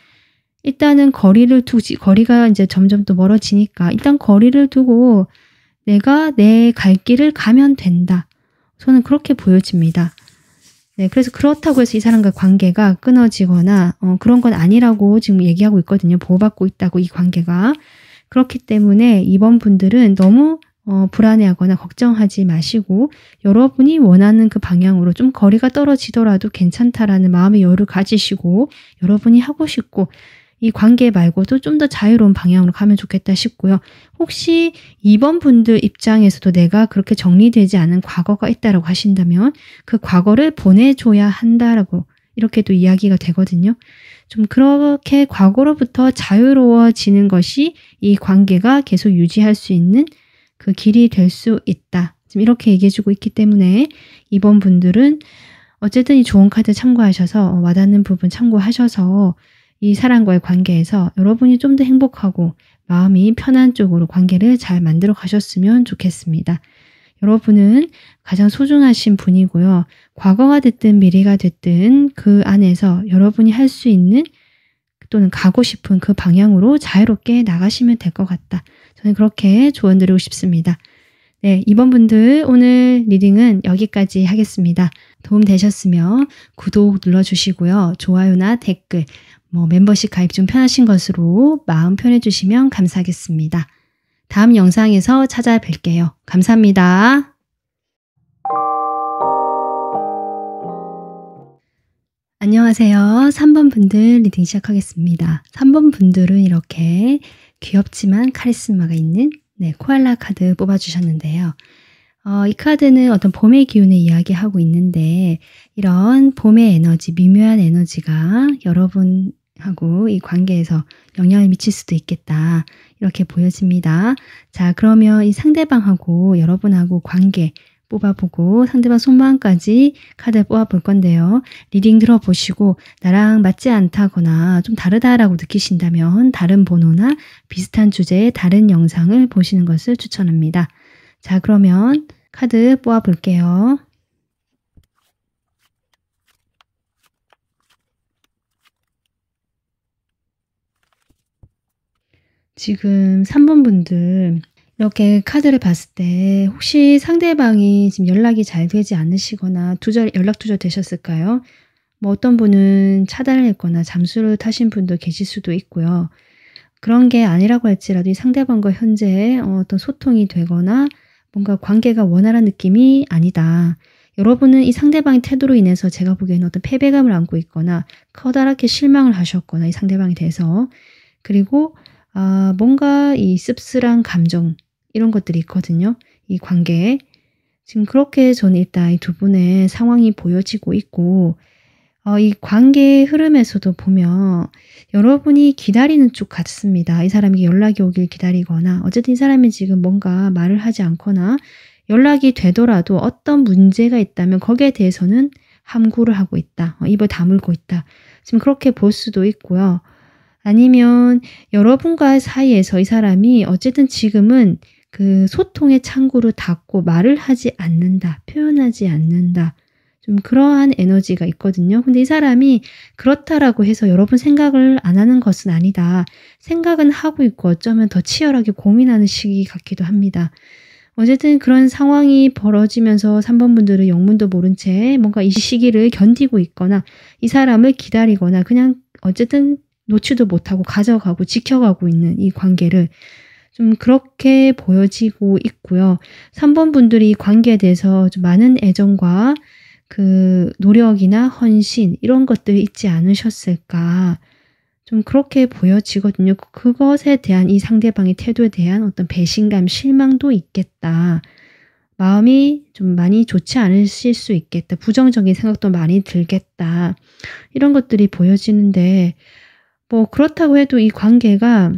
일단은 거리가 이제 점점 또 멀어지니까 일단 거리를 두고 내가 내 갈 길을 가면 된다. 저는 그렇게 보여집니다. 네, 그래서 그렇다고 해서 이 사람과 관계가 끊어지거나 그런 건 아니라고 지금 얘기하고 있거든요. 보호받고 있다고 이 관계가. 그렇기 때문에 이번 분들은 너무 불안해하거나 걱정하지 마시고 여러분이 원하는 그 방향으로 좀 거리가 떨어지더라도 괜찮다라는 마음의 여유를 가지시고 여러분이 하고 싶고 이 관계 말고도 좀 더 자유로운 방향으로 가면 좋겠다 싶고요. 혹시 이번 분들 입장에서도 내가 그렇게 정리되지 않은 과거가 있다라고 하신다면 그 과거를 보내줘야 한다라고 이렇게 또 이야기가 되거든요. 좀 그렇게 과거로부터 자유로워지는 것이 이 관계가 계속 유지할 수 있는 그 길이 될 수 있다. 지금 이렇게 얘기해주고 있기 때문에 이번 분들은 어쨌든 이 좋은 카드 참고하셔서 와닿는 부분 참고하셔서 이 사람과의 관계에서 여러분이 좀 더 행복하고 마음이 편한 쪽으로 관계를 잘 만들어 가셨으면 좋겠습니다. 여러분은 가장 소중하신 분이고요. 과거가 됐든 미래가 됐든 그 안에서 여러분이 할 수 있는 또는 가고 싶은 그 방향으로 자유롭게 나가시면 될 것 같다. 저는 그렇게 조언드리고 싶습니다. 네, 이번 분들 오늘 리딩은 여기까지 하겠습니다. 도움 되셨으면 구독 눌러주시고요. 좋아요나 댓글, 멤버십 가입 좀 편하신 것으로 마음 편해주시면 감사하겠습니다. 다음 영상에서 찾아뵐게요. 감사합니다. 안녕하세요. 3번 분들 리딩 시작하겠습니다. 3번 분들은 이렇게 귀엽지만 카리스마가 있는 코알라 카드 뽑아주셨는데요. 이 카드는 어떤 봄의 기운을 이야기하고 있는데 이런 봄의 에너지, 미묘한 에너지가 여러분하고 이 관계에서 영향을 미칠 수도 있겠다. 이렇게 보여집니다. 자, 그러면 이 상대방하고 여러분하고 관계 뽑아보고 상대방 속마음까지 카드 뽑아볼 건데요. 리딩 들어보시고 나랑 맞지 않다거나 좀 다르다라고 느끼신다면 다른 번호나 비슷한 주제의 다른 영상을 보시는 것을 추천합니다. 자, 그러면 카드 뽑아볼게요. 지금 3번 분들 이렇게 카드를 봤을 때 혹시 상대방이 지금 연락이 잘 되지 않으시거나 연락 두절 되셨을까요? 어떤 분은 차단을 했거나 잠수를 타신 분도 계실 수도 있고요. 그런 게 아니라고 할지라도 이 상대방과 현재 어떤 소통이 되거나 뭔가 관계가 원활한 느낌이 아니다. 여러분은 이 상대방의 태도로 인해서 제가 보기에는 어떤 패배감을 안고 있거나 커다랗게 실망을 하셨거나 이 상대방에 대해서 그리고 뭔가 이 씁쓸한 감정 이런 것들이 있거든요. 이 관계에. 지금 그렇게 저는 일단 이 두 분의 상황이 보여지고 있고 이 관계의 흐름에서도 보면 여러분이 기다리는 쪽 같습니다. 이 사람에게 연락이 오길 기다리거나 어쨌든 이 사람이 지금 뭔가 말을 하지 않거나 연락이 되더라도 어떤 문제가 있다면 거기에 대해서는 함구를 하고 있다. 입을 다물고 있다. 지금 그렇게 볼 수도 있고요. 아니면 여러분과 사이에서 이 사람이 어쨌든 지금은 그 소통의 창구를 닫고 말을 하지 않는다. 표현하지 않는다. 좀 그러한 에너지가 있거든요. 근데 이 사람이 그렇다라고 해서 여러분 생각을 안 하는 것은 아니다. 생각은 하고 있고 어쩌면 더 치열하게 고민하는 시기 같기도 합니다. 어쨌든 그런 상황이 벌어지면서 3번 분들은 영문도 모른 채 뭔가 이 시기를 견디고 있거나 이 사람을 기다리거나 그냥 어쨌든 놓지도 못하고 가져가고 지켜가고 있는 이 관계를 좀 그렇게 보여지고 있고요. 3번 분들이 이 관계에 대해서 좀 많은 애정과 그 노력이나 헌신 이런 것들이 있지 않으셨을까 좀 그렇게 보여지거든요. 그것에 대한 이 상대방의 태도에 대한 어떤 배신감, 실망도 있겠다. 마음이 좀 많이 좋지 않으실 수 있겠다. 부정적인 생각도 많이 들겠다. 이런 것들이 보여지는데 그렇다고 해도 이 관계가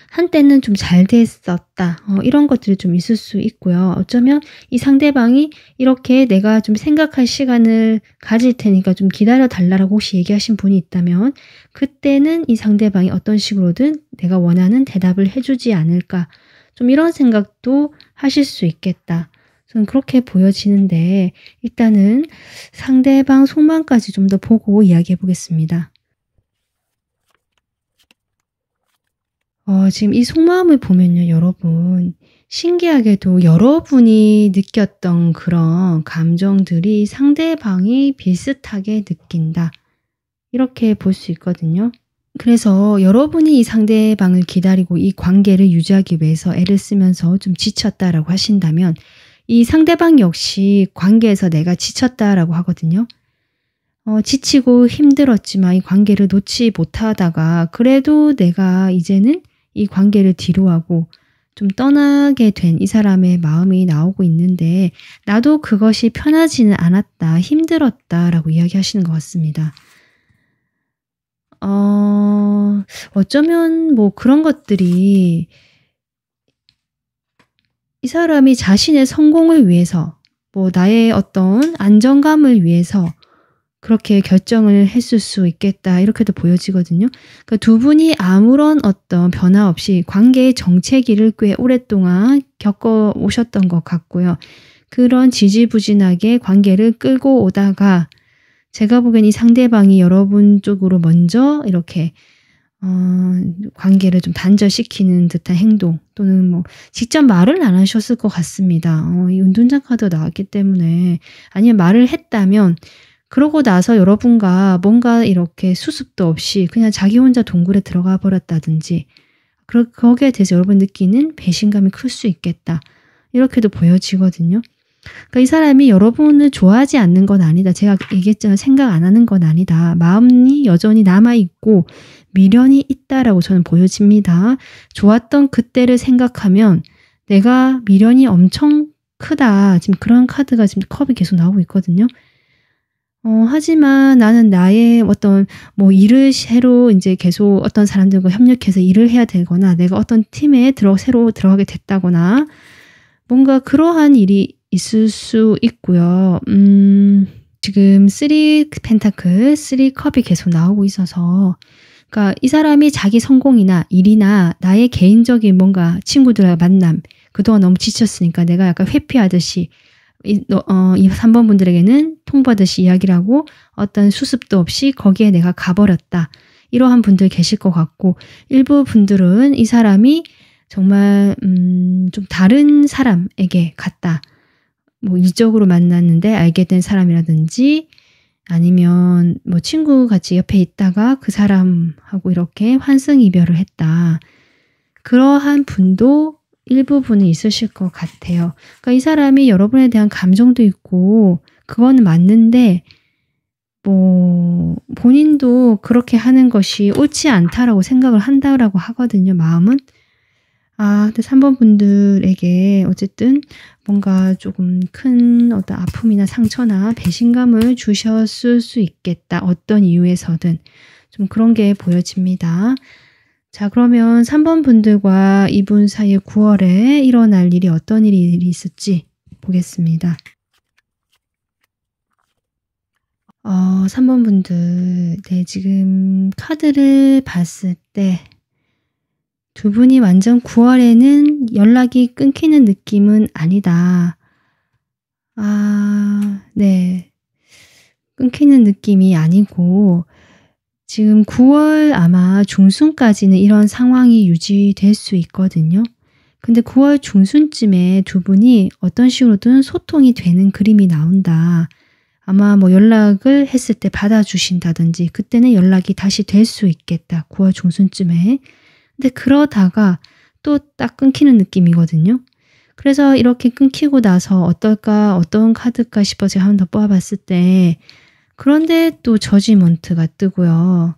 한때는 좀 잘 됐었다. 이런 것들이 좀 있을 수 있고요. 어쩌면 이 상대방이 이렇게 내가 좀 생각할 시간을 가질 테니까 좀 기다려 달라고 혹시 얘기하신 분이 있다면 그때는 이 상대방이 어떤 식으로든 내가 원하는 대답을 해주지 않을까. 좀 이런 생각도 하실 수 있겠다. 저는 그렇게 보여지는데 일단은 상대방 속마음까지 좀 더 보고 이야기해 보겠습니다. 지금 이 속마음을 보면요, 여러분. 신기하게도 여러분이 느꼈던 그런 감정들이 상대방이 비슷하게 느낀다. 이렇게 볼 수 있거든요. 그래서 여러분이 이 상대방을 기다리고 이 관계를 유지하기 위해서 애를 쓰면서 좀 지쳤다라고 하신다면 이 상대방 역시 관계에서 내가 지쳤다라고 하거든요. 지치고 힘들었지만 이 관계를 놓지 못하다가 그래도 내가 이제는 이 관계를 뒤로하고 좀 떠나게 된 이 사람의 마음이 나오고 있는데 나도 그것이 편하지는 않았다, 힘들었다라고 이야기하시는 것 같습니다. 어쩌면 뭐 그런 것들이 이 사람이 자신의 성공을 위해서 뭐 나의 어떤 안정감을 위해서 그렇게 결정을 했을 수 있겠다 이렇게도 보여지거든요. 그러니까 두 분이 아무런 어떤 변화 없이 관계의 정체기를 꽤 오랫동안 겪어 오셨던 것 같고요. 그런 지지부진하게 관계를 끌고 오다가 제가 보기엔 이 상대방이 여러분 쪽으로 먼저 이렇게 관계를 좀 단절시키는 듯한 행동 또는 뭐 직접 말을 안 하셨을 것 같습니다. 이 은둔자 카드가 나왔기 때문에 아니면 말을 했다면 그러고 나서 여러분과 뭔가 이렇게 수습도 없이 그냥 자기 혼자 동굴에 들어가 버렸다든지 거기에 대해서 여러분 느끼는 배신감이 클 수 있겠다. 이렇게도 보여지거든요. 그러니까 이 사람이 여러분을 좋아하지 않는 건 아니다. 제가 얘기했잖아요. 생각 안 하는 건 아니다. 마음이 여전히 남아있고 미련이 있다라고 저는 보여집니다. 좋았던 그때를 생각하면 내가 미련이 엄청 크다. 지금 그런 카드가 지금 컵이 계속 나오고 있거든요. 하지만 나는 나의 어떤 뭐 일을 새로 이제 계속 어떤 사람들과 협력해서 일을 해야 되거나 내가 어떤 팀에 새로 들어가게 됐다거나 뭔가 그러한 일이 있을 수 있고요. 지금 3 펜타클, 3 컵이 계속 나오고 있어서 그러니까 이 사람이 자기 성공이나 일이나 나의 개인적인 뭔가 친구들과 만남 그동안 너무 지쳤으니까 내가 약간 회피하듯이 이 3번 분들에게는 통보하듯이 이야기를 하고 어떤 수습도 없이 거기에 내가 가버렸다. 이러한 분들 계실 것 같고 일부 분들은 이 사람이 정말 좀 다른 사람에게 갔다. 뭐 이적으로 만났는데 알게 된 사람이라든지 아니면 뭐 친구 같이 옆에 있다가 그 사람하고 이렇게 환승 이별을 했다. 그러한 분도 일부분은 있으실 것 같아요. 그러니까 이 사람이 여러분에 대한 감정도 있고 그건 맞는데 뭐 본인도 그렇게 하는 것이 옳지 않다라고 생각을 한다라고 하거든요. 마음은. 근데 3번 분들에게 어쨌든 뭔가 조금 큰 어떤 아픔이나 상처나 배신감을 주셨을 수 있겠다. 어떤 이유에서든 좀 그런 게 보여집니다. 자, 그러면 3번 분들과 이분 사이에 9월에 일어날 일이 어떤 일이 있을지 보겠습니다. 3번 분들, 네, 지금 카드를 봤을 때 두 분이 완전 9월에는 연락이 끊기는 느낌은 아니다. 네. 끊기는 느낌이 아니고 지금 9월 아마 중순까지는 이런 상황이 유지될 수 있거든요. 근데 9월 중순쯤에 두 분이 어떤 식으로든 소통이 되는 그림이 나온다. 아마 뭐 연락을 했을 때 받아주신다든지 그때는 연락이 다시 될 수 있겠다. 9월 중순쯤에. 근데 그러다가 또 딱 끊기는 느낌이거든요. 그래서 이렇게 끊기고 나서 어떨까 어떤 카드일까 싶어서 제가 한 번 더 뽑아봤을 때 그런데 또 저지먼트가 뜨고요.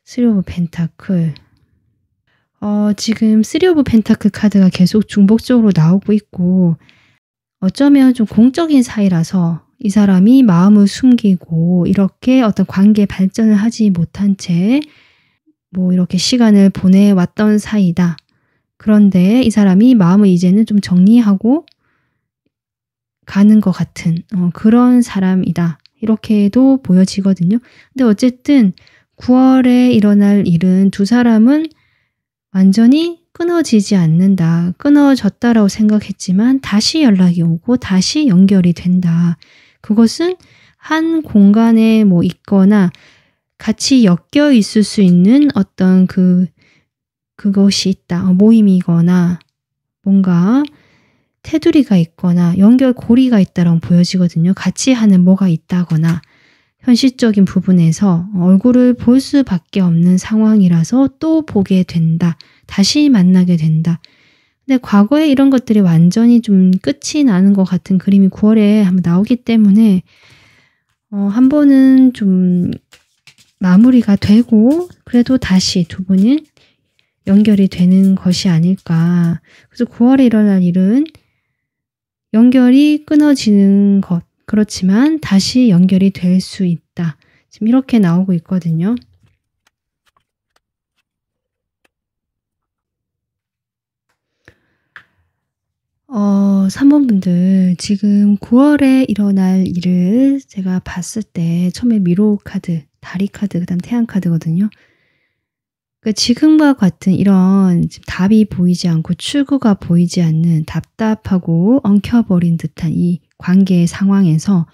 3 오브 펜타클. 지금 3 오브 펜타클 카드가 계속 중복적으로 나오고 있고 어쩌면 좀 공적인 사이라서 이 사람이 마음을 숨기고 이렇게 어떤 관계 발전을 하지 못한 채 뭐 이렇게 시간을 보내왔던 사이다. 그런데 이 사람이 마음을 이제는 좀 정리하고 가는 것 같은 그런 사람이다. 이렇게도 보여지거든요. 근데 어쨌든 9월에 일어날 일은 두 사람은 완전히 끊어지지 않는다. 끊어졌다라고 생각했지만 다시 연락이 오고 다시 연결이 된다. 그것은 한 공간에 뭐 있거나 같이 엮여 있을 수 있는 어떤 그것이 있다. 모임이거나 뭔가 테두리가 있거나 연결고리가 있다라고 보여지거든요. 같이 하는 뭐가 있다거나 현실적인 부분에서 얼굴을 볼 수밖에 없는 상황이라서 또 보게 된다. 다시 만나게 된다. 근데 과거에 이런 것들이 완전히 좀 끝이 나는 것 같은 그림이 9월에 한번 나오기 때문에 한 번은 좀 마무리가 되고 그래도 다시 두 분이 연결이 되는 것이 아닐까. 그래서 9월에 일어날 일은 연결이 끊어지는 것, 그렇지만 다시 연결이 될 수 있다. 지금 이렇게 나오고 있거든요. 어, 3번 분들 지금 9월에 일어날 일을 제가 봤을 때 처음에 미로 카드, 다리 카드, 그다음 태양 카드거든요. 그러니까 지금과 같은 이런 답이 보이지 않고 출구가 보이지 않는 답답하고 엉켜버린 듯한 이 관계의 상황에서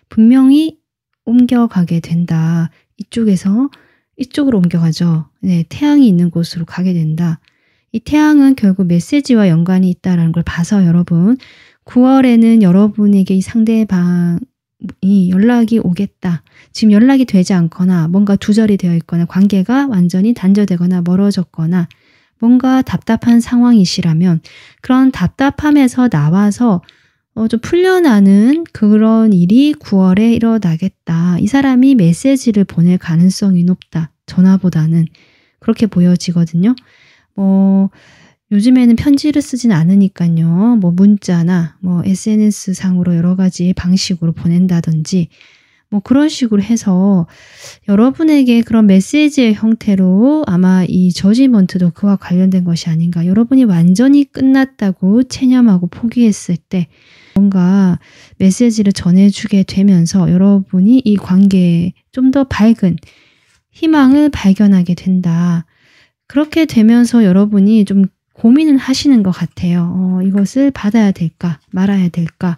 분명히 옮겨가게 된다. 이쪽에서 이쪽으로 옮겨가죠. 네, 태양이 있는 곳으로 가게 된다. 이 태양은 결국 메시지와 연관이 있다는 걸 봐서 여러분 9월에는 여러분에게 이 상대방이 연락이 오겠다. 지금 연락이 되지 않거나 뭔가 두절이 되어 있거나 관계가 완전히 단절되거나 멀어졌거나 뭔가 답답한 상황이시라면 그런 답답함에서 나와서 좀 풀려나는 그런 일이 9월에 일어나겠다. 이 사람이 메시지를 보낼 가능성이 높다. 전화보다는 그렇게 보여지거든요. 요즘에는 편지를 쓰진 않으니까요. 뭐 문자나 뭐 SNS 상으로 여러 가지 방식으로 보낸다든지 뭐 그런 식으로 해서 여러분에게 그런 메시지의 형태로 아마 이 저지먼트도 그와 관련된 것이 아닌가. 여러분이 완전히 끝났다고 체념하고 포기했을 때 뭔가 메시지를 전해주게 되면서 여러분이 이 관계에 좀 더 밝은 희망을 발견하게 된다. 그렇게 되면서 여러분이 좀 고민을 하시는 것 같아요. 이것을 받아야 될까 말아야 될까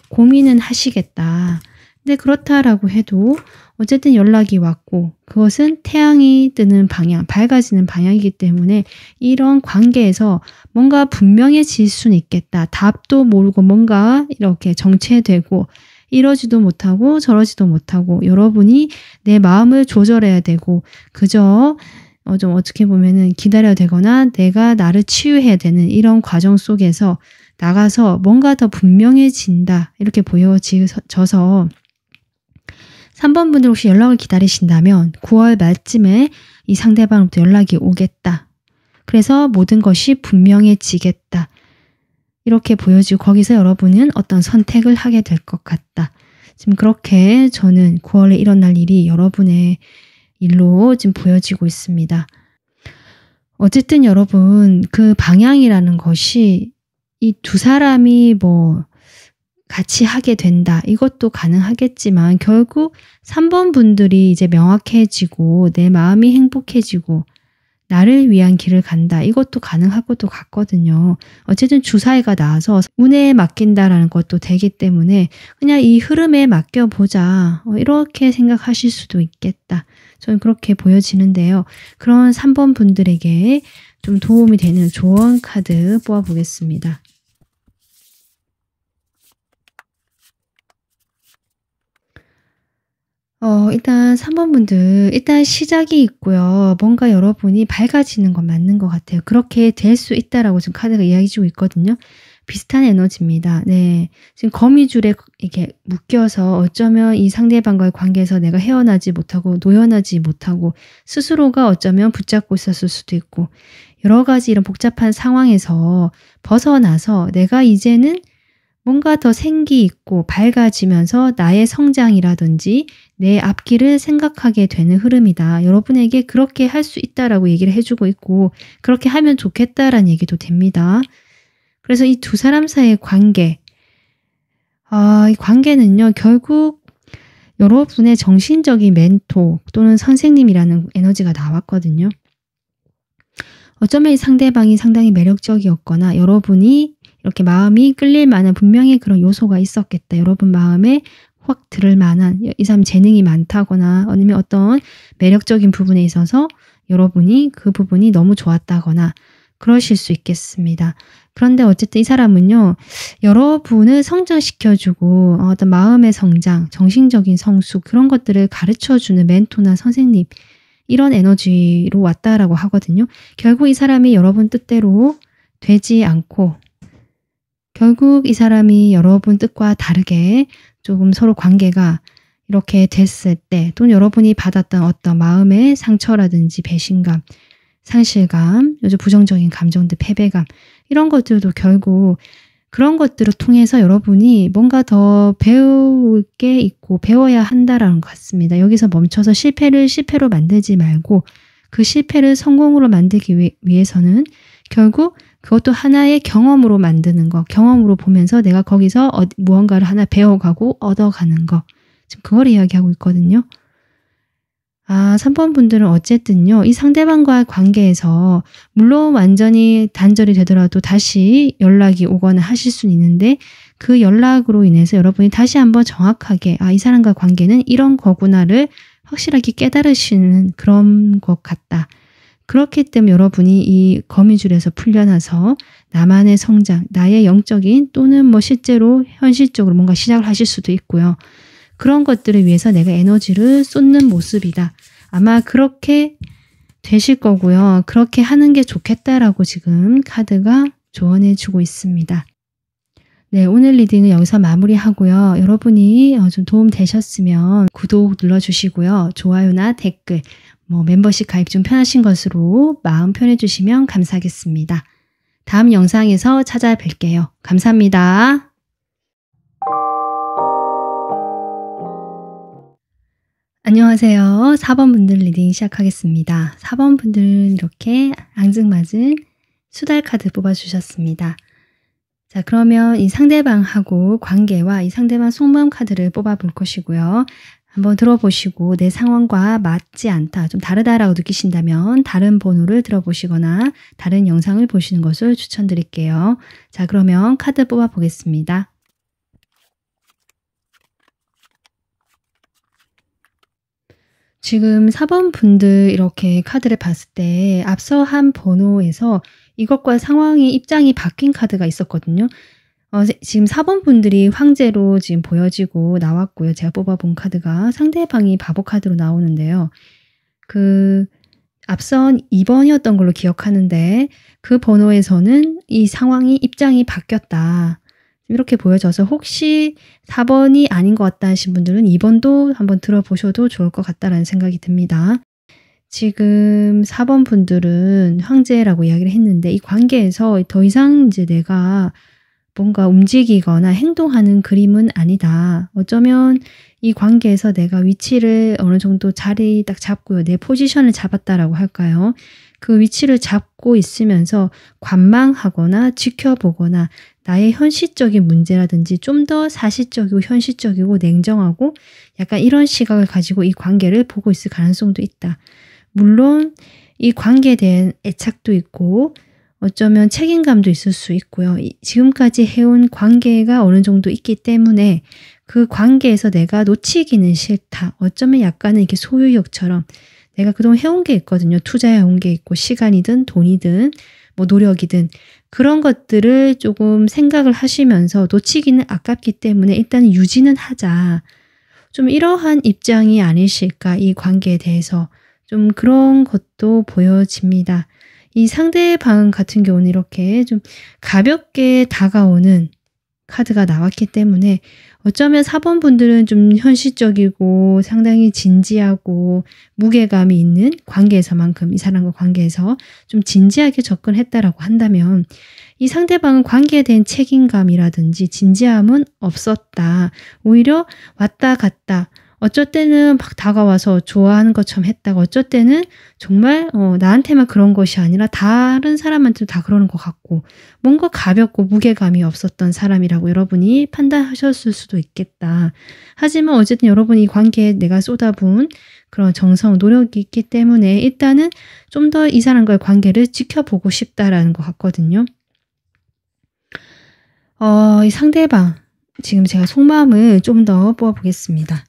고민은 하시겠다. 근데 그렇다라고 해도 어쨌든 연락이 왔고 그것은 태양이 뜨는 방향, 밝아지는 방향이기 때문에 이런 관계에서 뭔가 분명해질 수는 있겠다. 답도 모르고 뭔가 이렇게 정체되고 이러지도 못하고 저러지도 못하고 여러분이 내 마음을 조절해야 되고 그저 좀 어떻게 보면은 기다려야 되거나 내가 나를 치유해야 되는 이런 과정 속에서 나가서 뭔가 더 분명해진다. 이렇게 보여져서 3번 분들 혹시 연락을 기다리신다면 9월 말쯤에 이 상대방으로부터 연락이 오겠다. 그래서 모든 것이 분명해지겠다. 이렇게 보여지고 거기서 여러분은 어떤 선택을 하게 될 것 같다. 지금 그렇게 저는 9월에 일어날 일이 여러분의 일로 지금 보여지고 있습니다. 어쨌든 여러분 그 방향이라는 것이 이 두 사람이 뭐 같이 하게 된다. 이것도 가능하겠지만 결국 3번 분들이 이제 명확해지고 내 마음이 행복해지고 나를 위한 길을 간다. 이것도 가능하고도 같거든요. 어쨌든 주사위가 나와서 운에 맡긴다라는 것도 되기 때문에 그냥 이 흐름에 맡겨보자. 이렇게 생각하실 수도 있겠다. 저는 그렇게 보여지는데요. 그런 3번 분들에게 좀 도움이 되는 조언 카드 뽑아보겠습니다. 일단 3번 분들 일단 시작이 있고요. 뭔가 여러분이 밝아지는 건 맞는 것 같아요. 그렇게 될 수 있다라고 지금 카드가 이야기해 주고 있거든요. 비슷한 에너지입니다. 네. 지금 거미줄에 이렇게 묶여서 어쩌면 이 상대방과의 관계에서 내가 헤어나지 못하고 노연하지 못하고 스스로가 어쩌면 붙잡고 있었을 수도 있고 여러 가지 이런 복잡한 상황에서 벗어나서 내가 이제는 뭔가 더 생기 있고 밝아지면서 나의 성장이라든지 내 앞길을 생각하게 되는 흐름이다. 여러분에게 그렇게 할 수 있다라고 얘기를 해주고 있고 그렇게 하면 좋겠다라는 얘기도 됩니다. 그래서 이 두 사람 사이의 관계, 이 관계는요 결국 여러분의 정신적인 멘토 또는 선생님이라는 에너지가 나왔거든요. 어쩌면 이 상대방이 상당히 매력적이었거나 여러분이 이렇게 마음이 끌릴 만한 분명히 그런 요소가 있었겠다. 여러분 마음에 확 들을 만한 이 사람 재능이 많다거나 아니면 어떤 매력적인 부분에 있어서 여러분이 그 부분이 너무 좋았다거나 그러실 수 있겠습니다. 그런데 어쨌든 이 사람은요. 여러분을 성장시켜주고 어떤 마음의 성장, 정신적인 성숙 그런 것들을 가르쳐주는 멘토나 선생님 이런 에너지로 왔다라고 하거든요. 결국 이 사람이 여러분 뜻대로 되지 않고 결국 이 사람이 여러분 뜻과 다르게 조금 서로 관계가 이렇게 됐을 때 또는 여러분이 받았던 어떤 마음의 상처라든지 배신감, 상실감, 요즘 부정적인 감정들, 패배감 이런 것들도 결국 그런 것들을 통해서 여러분이 뭔가 더 배울 게 있고 배워야 한다라는 것 같습니다. 여기서 멈춰서 실패를 실패로 만들지 말고 그 실패를 성공으로 만들기 위해서는 결국 그것도 하나의 경험으로 만드는 거, 경험으로 보면서 내가 거기서 무언가를 하나 배워가고 얻어가는 거. 지금 그걸 이야기하고 있거든요. 3번 분들은 어쨌든요. 이 상대방과의 관계에서 물론 완전히 단절이 되더라도 다시 연락이 오거나 하실 수는 있는데 그 연락으로 인해서 여러분이 다시 한번 정확하게 이 사람과 관계는 이런 거구나를 확실하게 깨달으시는 그런 것 같다. 그렇기 때문에 여러분이 이 거미줄에서 풀려나서 나만의 성장, 나의 영적인 또는 뭐 실제로 현실적으로 뭔가 시작을 하실 수도 있고요. 그런 것들을 위해서 내가 에너지를 쏟는 모습이다. 아마 그렇게 되실 거고요. 그렇게 하는 게 좋겠다라고 지금 카드가 조언해 주고 있습니다. 네, 오늘 리딩은 여기서 마무리하고요. 여러분이 좀 도움 되셨으면 구독 눌러주시고요. 좋아요나 댓글, 멤버십 가입 좀 편하신 것으로 마음 편해주시면 감사하겠습니다. 다음 영상에서 찾아뵐게요. 감사합니다. 안녕하세요. 4번 분들 리딩 시작하겠습니다. 4번 분들은 이렇게 앙증맞은 수달 카드 뽑아주셨습니다. 자, 그러면 이 상대방하고 관계와 이 상대방 속마음 카드를 뽑아볼 것이고요. 한번 들어보시고 내 상황과 맞지 않다, 좀 다르다라고 느끼신다면 다른 번호를 들어보시거나 다른 영상을 보시는 것을 추천드릴게요. 자, 그러면 카드 뽑아보겠습니다. 지금 4번 분들 이렇게 카드를 봤을 때 앞서 한 번호에서 이것과 상황이 입장이 바뀐 카드가 있었거든요. 지금 4번 분들이 황제로 지금 보여지고 나왔고요. 제가 뽑아본 카드가 상대방이 바보 카드로 나오는데요. 앞선 2번이었던 걸로 기억하는데 그 번호에서는 이 상황이 입장이 바뀌었다. 이렇게 보여져서 혹시 4번이 아닌 것 같다 하신 분들은 2번도 한번 들어보셔도 좋을 것 같다라는 생각이 듭니다. 지금 4번 분들은 황제라고 이야기를 했는데 이 관계에서 더 이상 이제 내가 뭔가 움직이거나 행동하는 그림은 아니다. 어쩌면 이 관계에서 내가 위치를 어느 정도 자리 딱 잡고요. 내 포지션을 잡았다라고 할까요? 그 위치를 잡고 있으면서 관망하거나 지켜보거나 나의 현실적인 문제라든지 좀 더 사실적이고 현실적이고 냉정하고 약간 이런 시각을 가지고 이 관계를 보고 있을 가능성도 있다. 물론 이 관계에 대한 애착도 있고 어쩌면 책임감도 있을 수 있고요. 지금까지 해온 관계가 어느 정도 있기 때문에 그 관계에서 내가 놓치기는 싫다. 어쩌면 약간은 이렇게 소유욕처럼 내가 그동안 해온 게 있거든요. 투자해온 게 있고 시간이든 돈이든 노력이든 그런 것들을 조금 생각을 하시면서 놓치기는 아깝기 때문에 일단 유지는 하자. 좀 이러한 입장이 아니실까 이 관계에 대해서 좀 그런 것도 보여집니다. 이 상대방 같은 경우는 이렇게 좀 가볍게 다가오는 카드가 나왔기 때문에 어쩌면 4번 분들은 좀 현실적이고 상당히 진지하고 무게감이 있는 관계에서만큼 이 사람과 관계에서 좀 진지하게 접근했다라고 한다면 이 상대방은 관계에 대한 책임감이라든지 진지함은 없었다. 오히려 왔다 갔다. 어쩔 때는 막 다가와서 좋아하는 것처럼 했다가 어쩔 때는 정말 나한테만 그런 것이 아니라 다른 사람한테도 다 그러는 것 같고 뭔가 가볍고 무게감이 없었던 사람이라고 여러분이 판단하셨을 수도 있겠다. 하지만 어쨌든 여러분이 이 관계에 내가 쏟아부은 그런 정성, 노력이 있기 때문에 일단은 좀 더 이 사람과의 관계를 지켜보고 싶다라는 것 같거든요. 이 상대방, 지금 제가 속마음을 좀 더 뽑아보겠습니다.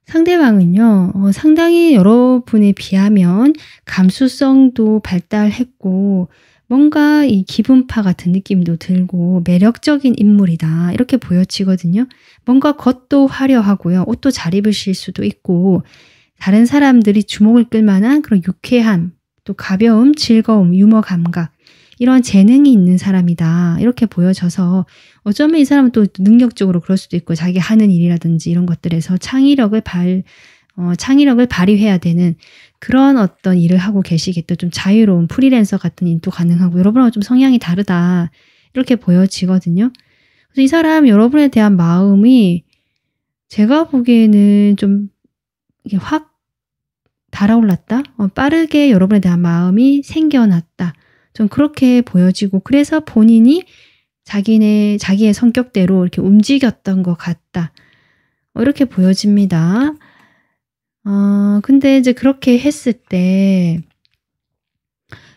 상대방은요, 상당히 여러분에 비하면 감수성도 발달했고, 뭔가 이 기분파 같은 느낌도 들고 매력적인 인물이다. 이렇게 보여지거든요. 뭔가 겉도 화려하고요. 옷도 잘 입으실 수도 있고, 다른 사람들이 주목을 끌만한 그런 유쾌함, 또 가벼움, 즐거움, 유머 감각, 이런 재능이 있는 사람이다. 이렇게 보여져서 어쩌면 이 사람은 또 능력적으로 그럴 수도 있고 자기 하는 일이라든지 이런 것들에서 창의력을 발휘해야 되는 그런 어떤 일을 하고 계시겠다. 좀 자유로운 프리랜서 같은 일도 가능하고 여러분하고 좀 성향이 다르다. 이렇게 보여지거든요. 그래서 이 사람 여러분에 대한 마음이 제가 보기에는 좀 이게 확 달아올랐다. 빠르게 여러분에 대한 마음이 생겨났다. 좀 그렇게 보여지고 그래서 본인이 자기의 성격대로 이렇게 움직였던 것 같다. 이렇게 보여집니다. 근데 이제 그렇게 했을 때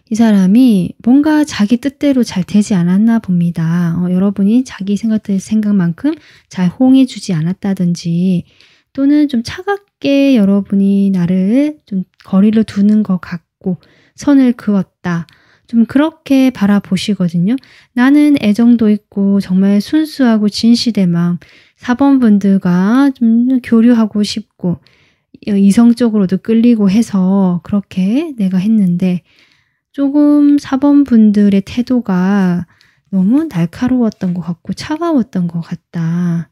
이 사람이 뭔가 자기 뜻대로 잘 되지 않았나 봅니다. 여러분이 자기 생각만큼 잘 호응해주지 않았다든지 또는 좀 차갑게 여러분이 나를 좀 거리를 두는 것 같고 선을 그었다. 좀 그렇게 바라보시거든요. 나는 애정도 있고 정말 순수하고 진실된 마음, 4번 분들과 좀 교류하고 싶고 이성적으로도 끌리고 해서 그렇게 내가 했는데 조금 4번 분들의 태도가 너무 날카로웠던 것 같고 차가웠던 것 같다.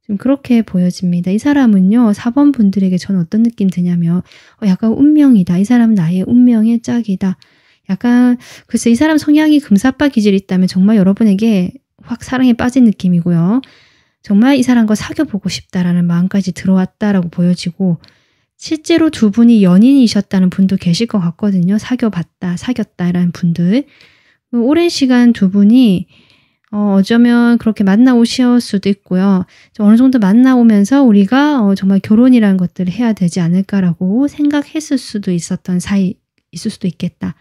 좀 그렇게 보여집니다. 이 사람은요. 4번 분들에게 저는 어떤 느낌 드냐면 약간 운명이다. 이 사람은 나의 운명의 짝이다. 약간 글쎄 이 사람 성향이 금사빠 기질이 있다면 정말 여러분에게 확 사랑에 빠진 느낌이고요. 정말 이 사람과 사귀어보고 싶다라는 마음까지 들어왔다라고 보여지고 실제로 두 분이 연인이셨다는 분도 계실 것 같거든요. 사귀었다라는 분들. 오랜 시간 두 분이 어쩌면 그렇게 만나오실 수도 있고요. 어느 정도 만나오면서 우리가 정말 결혼이라는 것들을 해야 되지 않을까라고 생각했을 수도 있었던 사이 있을 수도 있겠다.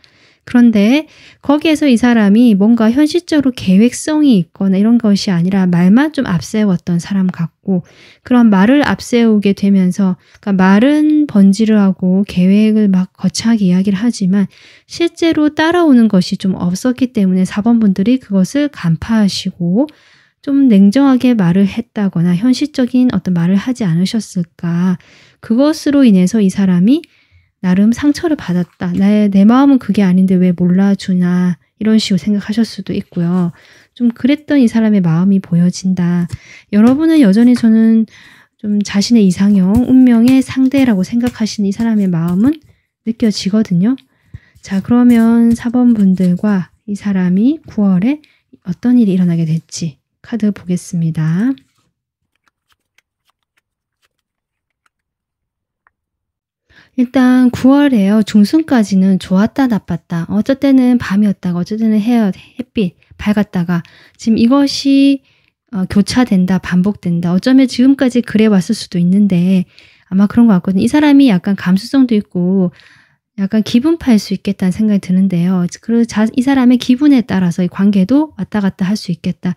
그런데 거기에서 이 사람이 뭔가 현실적으로 계획성이 있거나 이런 것이 아니라 말만 좀 앞세웠던 사람 같고 그런 말을 앞세우게 되면서 그러니까 말은 번지를 하고 계획을 막 거창하게 이야기를 하지만 실제로 따라오는 것이 좀 없었기 때문에 4번 분들이 그것을 간파하시고 좀 냉정하게 말을 했다거나 현실적인 어떤 말을 하지 않으셨을까. 그것으로 인해서 이 사람이 나름 상처를 받았다. 내 마음은 그게 아닌데 왜 몰라주나 이런 식으로 생각하실 수도 있고요. 좀 그랬던 이 사람의 마음이 보여진다. 여러분은 여전히 저는 좀 자신의 이상형, 운명의 상대라고 생각하시는 이 사람의 마음은 느껴지거든요. 자, 그러면 4번 분들과 이 사람이 9월에 어떤 일이 일어나게 될지 카드 보겠습니다. 일단 9월에요. 중순까지는 좋았다 나빴다. 어쩔 때는 밤이었다가 어쩔 때는 햇빛 밝았다가 지금 이것이 교차된다 반복된다. 어쩌면 지금까지 그래 왔을 수도 있는데 아마 그런 것 같거든요. 이 사람이 약간 감수성도 있고 약간 기분파일 수 있겠다는 생각이 드는데요. 그리고 이 사람의 기분에 따라서 이 관계도 왔다 갔다 할 수 있겠다.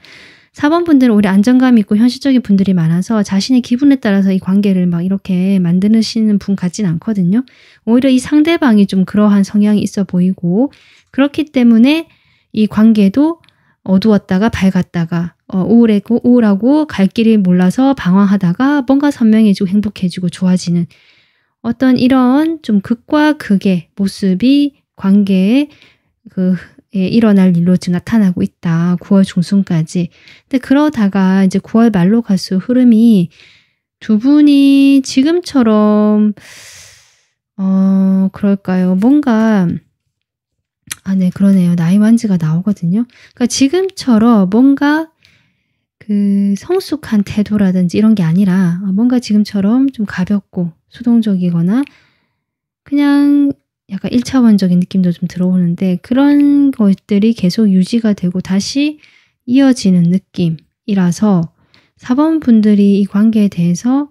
4번 분들은 오히려 안정감 있고 현실적인 분들이 많아서 자신의 기분에 따라서 이 관계를 막 이렇게 만드시는 분 같진 않거든요. 오히려 이 상대방이 좀 그러한 성향이 있어 보이고 그렇기 때문에 이 관계도 어두웠다가 밝았다가 우울하고 갈 길이 몰라서 방황하다가 뭔가 선명해지고 행복해지고 좋아지는 어떤 이런 좀 극과 극의 모습이 관계에 일어날 일로 지금 나타나고 있다. 9월 중순까지. 근데 그러다가 이제 9월 말로 갈수록 흐름이 두 분이 지금처럼 그럴까요? 뭔가 네, 그러네요. 나이만지가 나오거든요. 그러니까 지금처럼 뭔가 그 성숙한 태도라든지 이런 게 아니라 뭔가 지금처럼 좀 가볍고 수동적이거나 그냥 약간 1차원적인 느낌도 좀 들어오는데 그런 것들이 계속 유지가 되고 다시 이어지는 느낌이라서 4번 분들이 이 관계에 대해서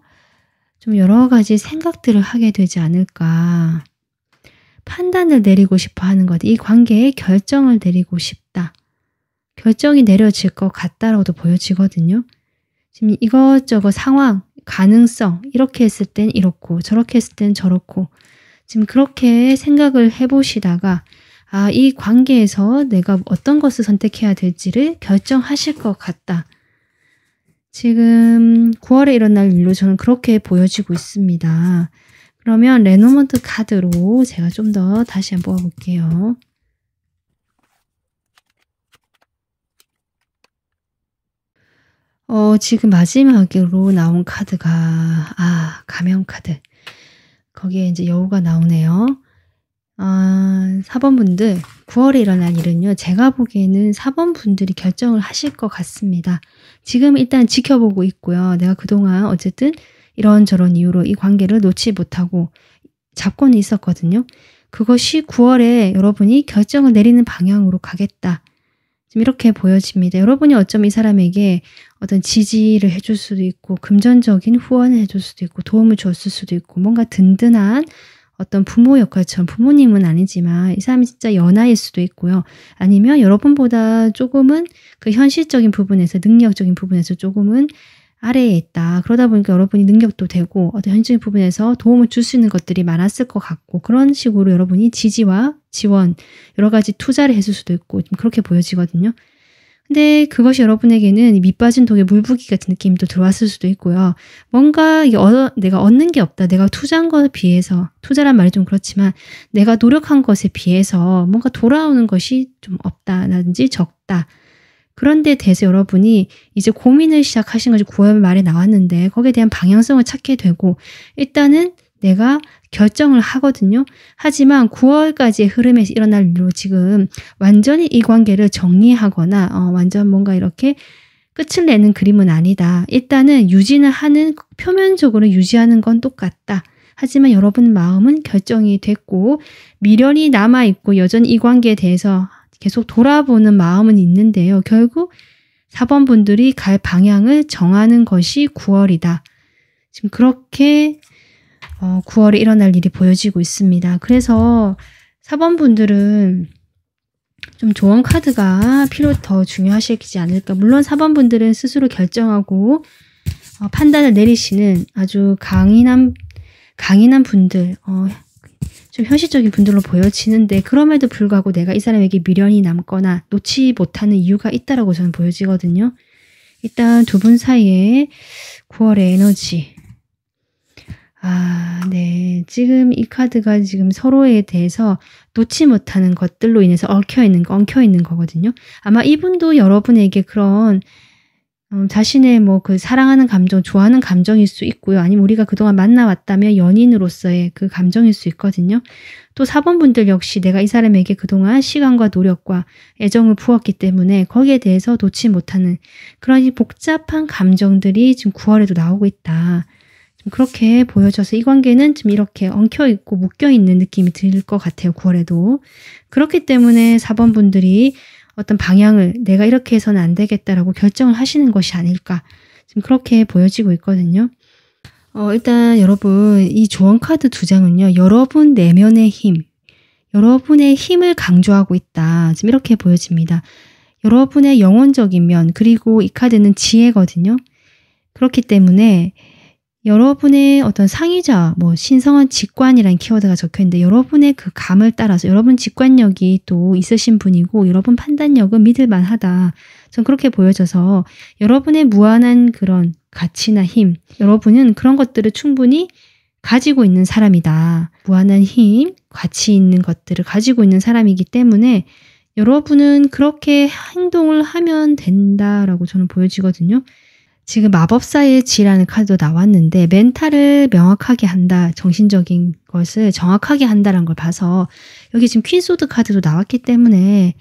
좀 여러 가지 생각들을 하게 되지 않을까. 판단을 내리고 싶어 하는 것. 이 관계에 결정을 내리고 싶다. 결정이 내려질 것 같다라고도 보여지거든요. 지금 이것저것 상황, 가능성 이렇게 했을 땐 이렇고 저렇게 했을 땐 저렇고 지금 그렇게 생각을 해보시다가 이 관계에서 내가 어떤 것을 선택해야 될지를 결정하실 것 같다. 지금 9월에 일어날 일로 저는 그렇게 보여지고 있습니다. 그러면 레노먼트 카드로 제가 좀 더 다시 한번 뽑아볼게요. 지금 마지막으로 나온 카드가 가면 카드. 거기에 이제 여우가 나오네요. 4번 분들 9월에 일어날 일은요. 제가 보기에는 4번 분들이 결정을 하실 것 같습니다. 지금 일단 지켜보고 있고요. 내가 그동안 어쨌든 이런저런 이유로 이 관계를 놓지 못하고 잡고는 있었거든요. 그것이 9월에 여러분이 결정을 내리는 방향으로 가겠다. 지금 이렇게 보여집니다. 여러분이 어쩌면 이 사람에게 어떤 지지를 해줄 수도 있고 금전적인 후원을 해줄 수도 있고 도움을 줬을 수도 있고 뭔가 든든한 어떤 부모 역할처럼 부모님은 아니지만 이 사람이 진짜 연하일 수도 있고요. 아니면 여러분보다 조금은 그 현실적인 부분에서 능력적인 부분에서 조금은 아래에 있다. 그러다 보니까 여러분이 능력도 되고 어떤 현실적인 부분에서 도움을 줄 수 있는 것들이 많았을 것 같고 그런 식으로 여러분이 지지와 지원 여러 가지 투자를 해줄 수도 있고 좀 그렇게 보여지거든요. 근데 그것이 여러분에게는 밑 빠진 독에 물 붓기 같은 느낌도 들어왔을 수도 있고요. 뭔가 이게 내가 얻는 게 없다. 내가 투자한 것에 비해서 투자란 말이 좀 그렇지만 내가 노력한 것에 비해서 뭔가 돌아오는 것이 좀 없다라든지 적다. 그런 데 대해서 여러분이 이제 고민을 시작하신 것이 9월 말에 나왔는데 거기에 대한 방향성을 찾게 되고 일단은 내가 결정을 하거든요. 하지만 9월까지의 흐름에서 일어날 일로 지금 완전히 이 관계를 정리하거나 완전 뭔가 이렇게 끝을 내는 그림은 아니다. 일단은 유지는 하는 표면적으로 유지하는 건 똑같다. 하지만 여러분 마음은 결정이 됐고 미련이 남아있고 여전히 이 관계에 대해서 계속 돌아보는 마음은 있는데요. 결국 4번 분들이 갈 방향을 정하는 것이 9월이다. 지금 그렇게 9월에 일어날 일이 보여지고 있습니다. 그래서 4번 분들은 좀 조언 카드가 더 중요하시지 않을까. 물론 4번 분들은 스스로 결정하고 판단을 내리시는 아주 강인한 분들, 좀 현실적인 분들로 보여지는데 그럼에도 불구하고 내가 이 사람에게 미련이 남거나 놓지 못하는 이유가 있다라고 저는 보여지거든요. 일단 두 분 사이에 9월의 에너지. 네. 지금 이 카드가 지금 서로에 대해서 놓지 못하는 것들로 인해서 엉켜있는 거거든요. 아마 이분도 여러분에게 그런 자신의 그 사랑하는 감정, 좋아하는 감정일 수 있고요. 아니면 우리가 그동안 만나왔다면 연인으로서의 그 감정일 수 있거든요. 또 4번 분들 역시 내가 이 사람에게 그동안 시간과 노력과 애정을 부었기 때문에 거기에 대해서 놓지 못하는 그런 이 복잡한 감정들이 지금 9월에도 나오고 있다. 좀 그렇게 보여져서 이 관계는 좀 이렇게 엉켜있고 묶여있는 느낌이 들 것 같아요. 9월에도. 그렇기 때문에 4번 분들이 어떤 방향을 내가 이렇게 해서는 안 되겠다라고 결정을 하시는 것이 아닐까. 지금 그렇게 보여지고 있거든요. 일단 여러분 이 조언 카드 2장은요. 여러분 내면의 힘, 여러분의 힘을 강조하고 있다. 지금 이렇게 보여집니다. 여러분의 영혼적인 면 그리고 이 카드는 지혜거든요. 그렇기 때문에 여러분의 어떤 상의자, 신성한 직관이라는 키워드가 적혀있는데 여러분의 그 감을 따라서 여러분 직관력이 또 있으신 분이고 여러분 판단력은 믿을만하다. 전 그렇게 보여져서 여러분의 무한한 그런 가치나 힘, 여러분은 그런 것들을 충분히 가지고 있는 사람이다. 무한한 힘, 가치 있는 것들을 가지고 있는 사람이기 때문에 여러분은 그렇게 행동을 하면 된다라고 저는 보여지거든요. 지금 마법사의 지라는 카드도 나왔는데 멘탈을 명확하게 한다. 정신적인 것을 정확하게 한다는 걸 봐서 여기 지금 퀸소드 카드도 나왔기 때문에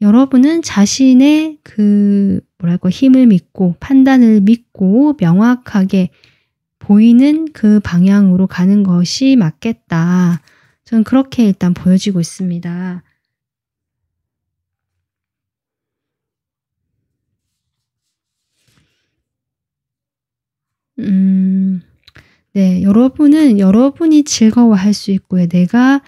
여러분은 자신의 힘을 믿고 판단을 믿고 명확하게 보이는 그 방향으로 가는 것이 맞겠다. 저는 그렇게 일단 보여지고 있습니다. 음. 네. 여러분은 여러분이 즐거워할 수 있고요. 내가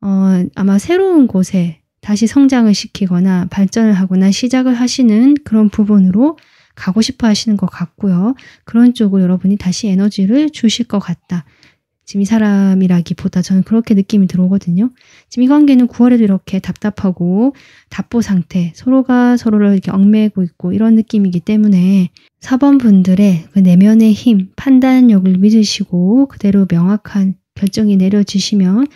아마 새로운 곳에 다시 성장을 시키거나 발전을 하거나 시작을 하시는 그런 부분으로 가고 싶어 하시는 것 같고요. 그런 쪽으로 여러분이 다시 에너지를 주실 것 같다. 지금 이 사람이라기보다 저는 그렇게 느낌이 들어오거든요. 지금 이 관계는 9월에도 이렇게 답답하고 답보 상태, 서로가 서로를 이렇게 얽매고 있고 이런 느낌이기 때문에 4번 분들의 그 내면의 힘, 판단력을 믿으시고 그대로 명확한 결정이 내려지시면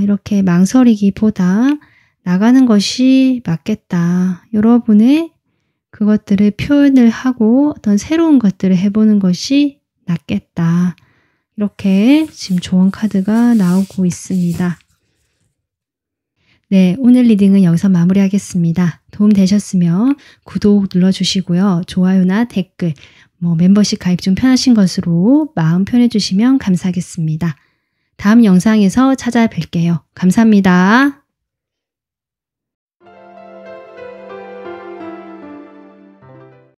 이렇게 망설이기보다 나가는 것이 맞겠다. 여러분의 그것들을 표현을 하고 어떤 새로운 것들을 해보는 것이 낫겠다. 이렇게 지금 조언 카드가 나오고 있습니다. 네, 오늘 리딩은 여기서 마무리하겠습니다. 도움 되셨으면 구독 눌러주시고요. 좋아요나 댓글, 멤버십 가입 좀 편하신 것으로 마음 편해주시면 감사하겠습니다. 다음 영상에서 찾아뵐게요. 감사합니다.